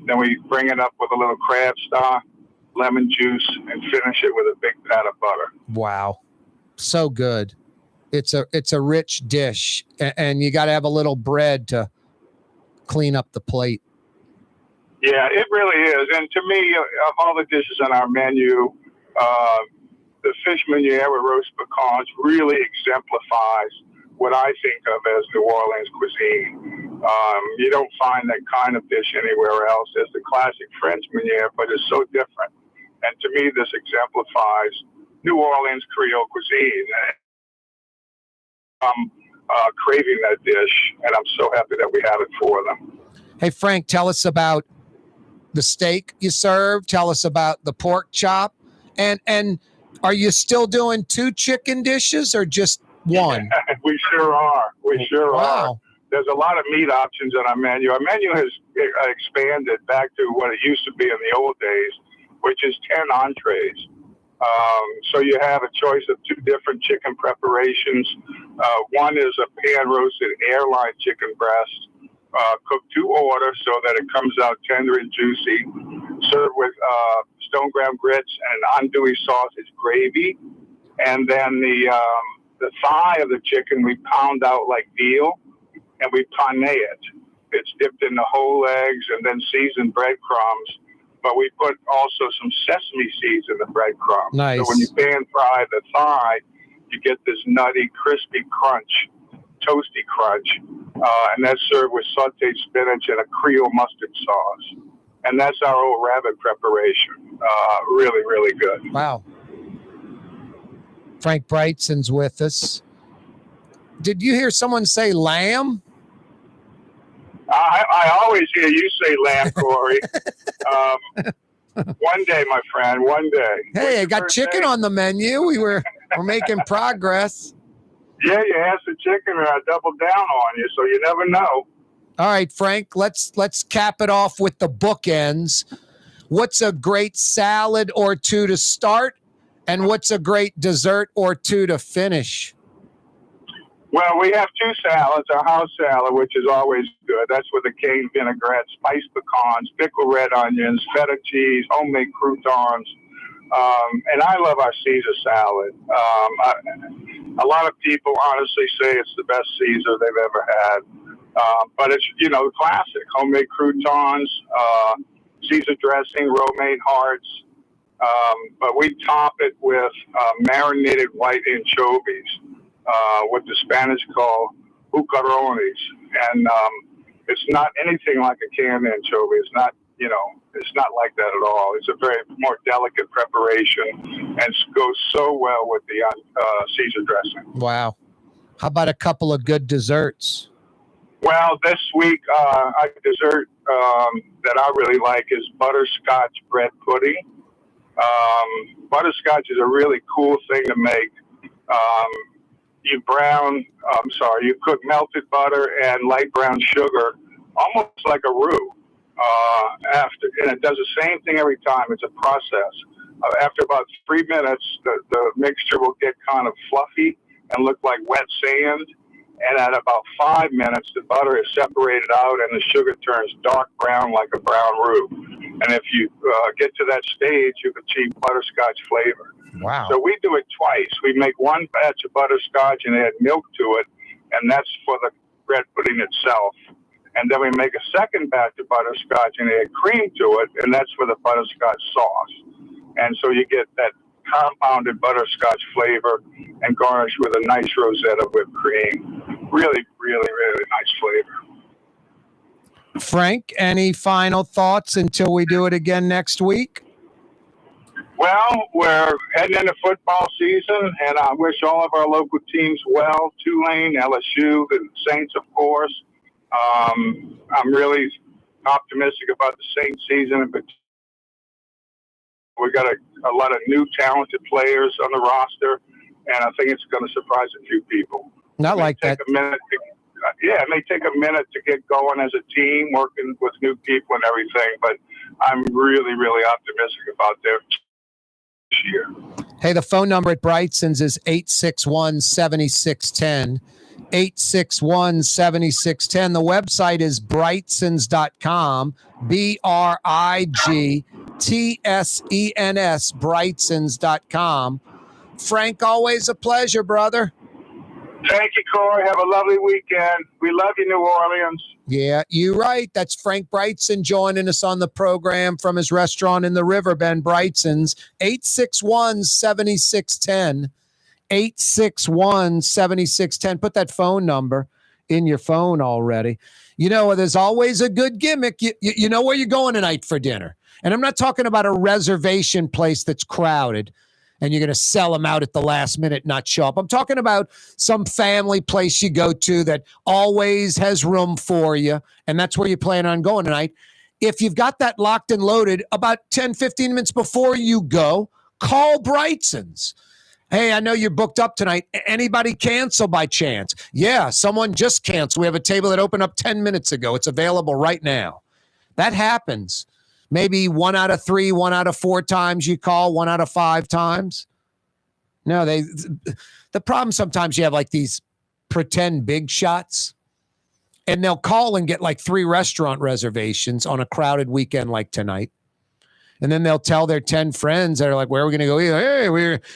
Speaker 20: Then we bring it up with a little crab stock, lemon juice, and finish it with a big pat of butter.
Speaker 1: Wow, so good. It's a rich dish, and you got to have a little bread to clean up the plate.
Speaker 20: Yeah, it really is. And to me, of all the dishes on our menu, the fish meunier with roast pecans really exemplifies what I think of as New Orleans cuisine. You don't find that kind of dish anywhere else. There's the classic French meunier, but it's so different. And to me, this exemplifies New Orleans Creole cuisine. I'm craving that dish, and I'm so happy that we have it for them.
Speaker 1: Hey, Frank, tell us about the steak you serve. Tell us about the pork chop. And are you still doing 2 chicken dishes or just one?
Speaker 20: We sure are. We sure are. There's a lot of meat options on our menu. Our menu has expanded back to what it used to be in the old days, which is 10 entrees. So you have a choice of 2 different chicken preparations. One is a pan-roasted airline chicken breast, cooked to order so that it comes out tender and juicy, served with stone ground grits and an andouille sausage gravy. And then the thigh of the chicken we pound out like veal, and we pané it. It's dipped in the whole eggs and then seasoned breadcrumbs. But we put also some sesame seeds in the breadcrumbs.
Speaker 1: Nice.
Speaker 20: So when you pan fry the thigh, you get this nutty, crispy crunch, toasty crunch. And that's served with sauteed spinach and a Creole mustard sauce. And that's our old rabbit preparation. Really, really good.
Speaker 1: Wow. Frank Brigtsen's with us. Did you hear someone say lamb?
Speaker 20: I always hear you say lamb, Corey. One day, my friend, one day.
Speaker 1: Hey, I got chicken on the menu. We're making progress.
Speaker 20: Yeah, you asked the chicken and I doubled down on you, so you never know.
Speaker 1: All right, Frank, let's cap it off with the bookends. What's a great salad or 2 to start? And what's a great dessert or 2 to finish?
Speaker 20: Well, we have 2 salads. Our house salad, which is always good. That's with a cane vinaigrette, spiced pecans, pickled red onions, feta cheese, homemade croutons. And I love our Caesar salad. A lot of people honestly say it's the best Caesar they've ever had. But it's, the classic. Homemade croutons, Caesar dressing, romaine hearts. But we top it with marinated white anchovies. What the Spanish call bucarones. And it's not anything like a canned anchovy. It's not, it's not like that at all. It's a very more delicate preparation and goes so well with the Caesar dressing.
Speaker 1: Wow. How about a couple of good desserts?
Speaker 20: Well, this week, a dessert that I really like is butterscotch bread pudding. Butterscotch is a really cool thing to make. You cook melted butter and light brown sugar, almost like a roux. And it does the same thing every time. It's a process. After about 3 minutes, the mixture will get kind of fluffy and look like wet sand. And at about 5 minutes, the butter is separated out and the sugar turns dark brown like a brown roux. And if you get to that stage, you've achieved butterscotch flavor.
Speaker 1: Wow.
Speaker 20: So we do it twice. We make one batch of butterscotch and add milk to it. and that's for the bread pudding itself. And then we make a second batch of butterscotch and add cream to it, and that's for the butterscotch sauce. And so you get that compounded butterscotch flavor and garnish with a nice rosette of whipped cream. Really, really, really nice flavor.
Speaker 1: Frank, any final thoughts until we do it again next week?
Speaker 20: Well, we're heading into football season, and I wish all of our local teams well. Tulane, LSU, the Saints, of course. I'm really optimistic about the Saints season, but we got a lot of new talented players on the roster, and I think it's going to surprise a few people.
Speaker 1: Not like that.
Speaker 20: It may take a minute to get going as a team, working with new people and everything, but I'm really, really optimistic about their year.
Speaker 1: Hey, the phone number at Brigtson's is 861-7610. 861-7610. The website is brightsons.com. BRIGTSENS, brightsons.com. Frank, always a pleasure, brother.
Speaker 20: Thank you, Corey. Have a lovely weekend. We love you, New Orleans.
Speaker 1: Yeah, you're right. That's Frank Brigtsen joining us on the program from his restaurant in the Riverbend, Brigtson's. 861-7610. 861-7610. Put that phone number in your phone already. You know, there's always a good gimmick. You know where you're going tonight for dinner. And I'm not talking about a reservation place that's crowded and you're going to sell them out at the last minute, not show up. I'm talking about some family place you go to that always has room for you, and that's where you plan on going tonight. If you've got that locked and loaded, about 10, 15 minutes before you go, call Brigtson's. Hey, I know you're booked up tonight. Anybody cancel by chance? Yeah, someone just canceled. We have a table that opened up 10 minutes ago. It's available right now. That happens. Maybe 1 out of 3, 1 out of 4 times you call, 1 out of 5 times. No, the problem sometimes you have like these pretend big shots, and they'll call and get like 3 restaurant reservations on a crowded weekend like tonight. And then they'll tell their 10 friends that are like, where are we going to go? Hey,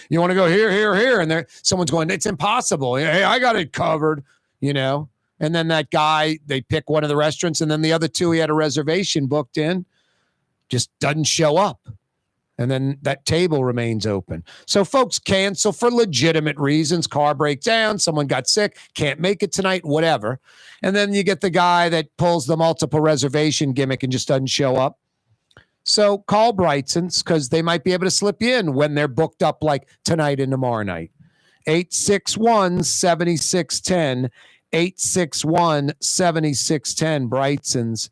Speaker 1: you want to go here, here, here? And someone's going, it's impossible. Hey, I got it covered, you know? And then that guy, they pick one of the restaurants, and then the other 2 he had a reservation booked in just doesn't show up. And then that table remains open. So folks cancel for legitimate reasons. Car breaks down, someone got sick, can't make it tonight, whatever. And then you get the guy that pulls the multiple reservation gimmick and just doesn't show up. So call Brigtson's because they might be able to slip you in when they're booked up like tonight and tomorrow night. 861-7610. 861-7610. Brigtson's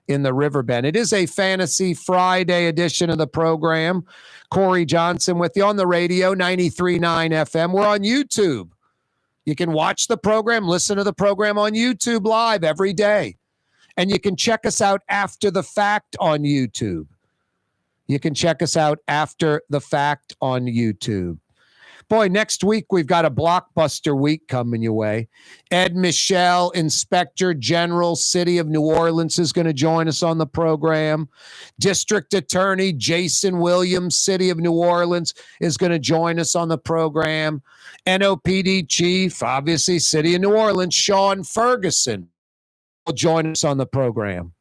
Speaker 1: in the Riverbend. It is a Fantasy Friday edition of the program. Corey Johnson with you on the radio, 93.9 FM. We're on YouTube. You can watch the program, listen to the program on YouTube live every day. And you can check us out after the fact on YouTube. You can check us out after the fact on YouTube. Boy, next week we've got a blockbuster week coming your way. Ed Michel, Inspector General, City of New Orleans, is going to join us on the program. District Attorney Jason Williams, City of New Orleans, is going to join us on the program. NOPD Chief, obviously, City of New Orleans, Sean Ferguson, will join us on the program.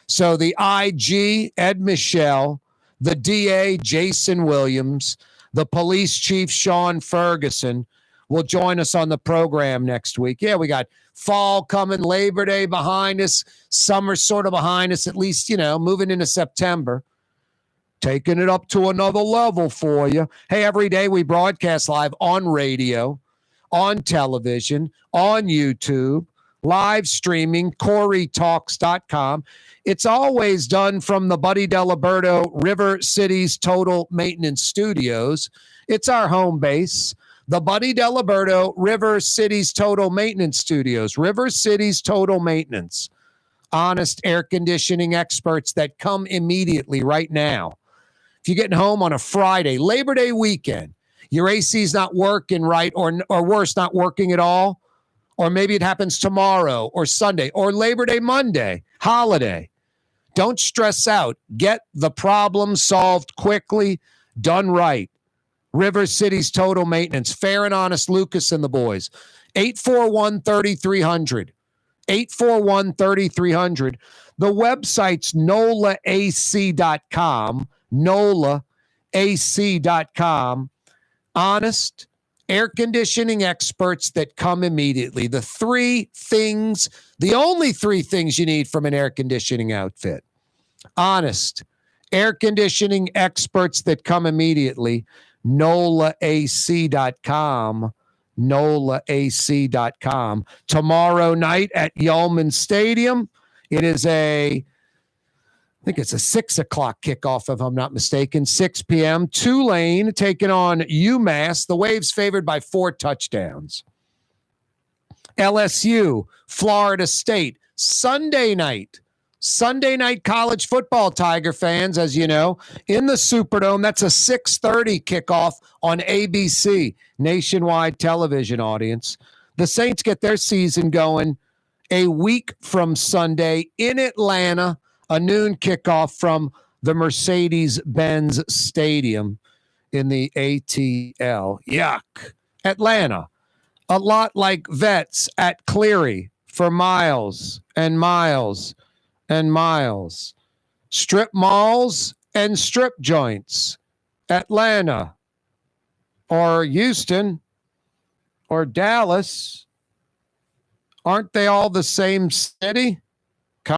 Speaker 1: So the IG, Ed Michel, the DA, Jason Williams, the police chief, Sean Ferguson, will join us on the program next week. Yeah, we got fall coming, Labor Day behind us, summer sort of behind us, at least, you know, moving into September. Taking it up to another level for you. Hey, every day we broadcast live on radio, on television, on YouTube, live streaming, CoreyTalks.com. It's always done from the Buddy Diliberto River Cities Total Maintenance Studios. It's our home base, the Buddy Diliberto River Cities Total Maintenance Studios. River Cities Total Maintenance. Honest air conditioning experts that come immediately right now. If you're getting home on a Friday, Labor Day weekend, your AC's not working right, or worse, not working at all, or maybe it happens tomorrow or Sunday or Labor Day Monday, holiday. Don't stress out. Get the problem solved quickly, done right. River Cities Total Maintenance. Fair and honest, Lucas and the boys. 841-3300. 841-3300. The website's NOLAAC.com. NOLAAC.com. Honest air conditioning experts that come immediately. The only three things you need from an air conditioning outfit. Honest air conditioning experts that come immediately. NOLAAC.com. NOLAAC.com. Tomorrow night at Yulman Stadium, it is I think it's a 6 o'clock kickoff, if I'm not mistaken. 6 p.m. Tulane taking on UMass. The Waves favored by 4 touchdowns. LSU, Florida State, Sunday night college football, Tiger fans, as you know, in the Superdome. That's a 6:30 kickoff on ABC, nationwide television audience. The Saints get their season going a week from Sunday in Atlanta, a noon kickoff from the Mercedes-Benz Stadium in the ATL. Yuck. Atlanta, a lot like vets at Cleary for miles and miles and miles. Strip malls and strip joints. Atlanta or Houston or Dallas. Aren't they all the same city?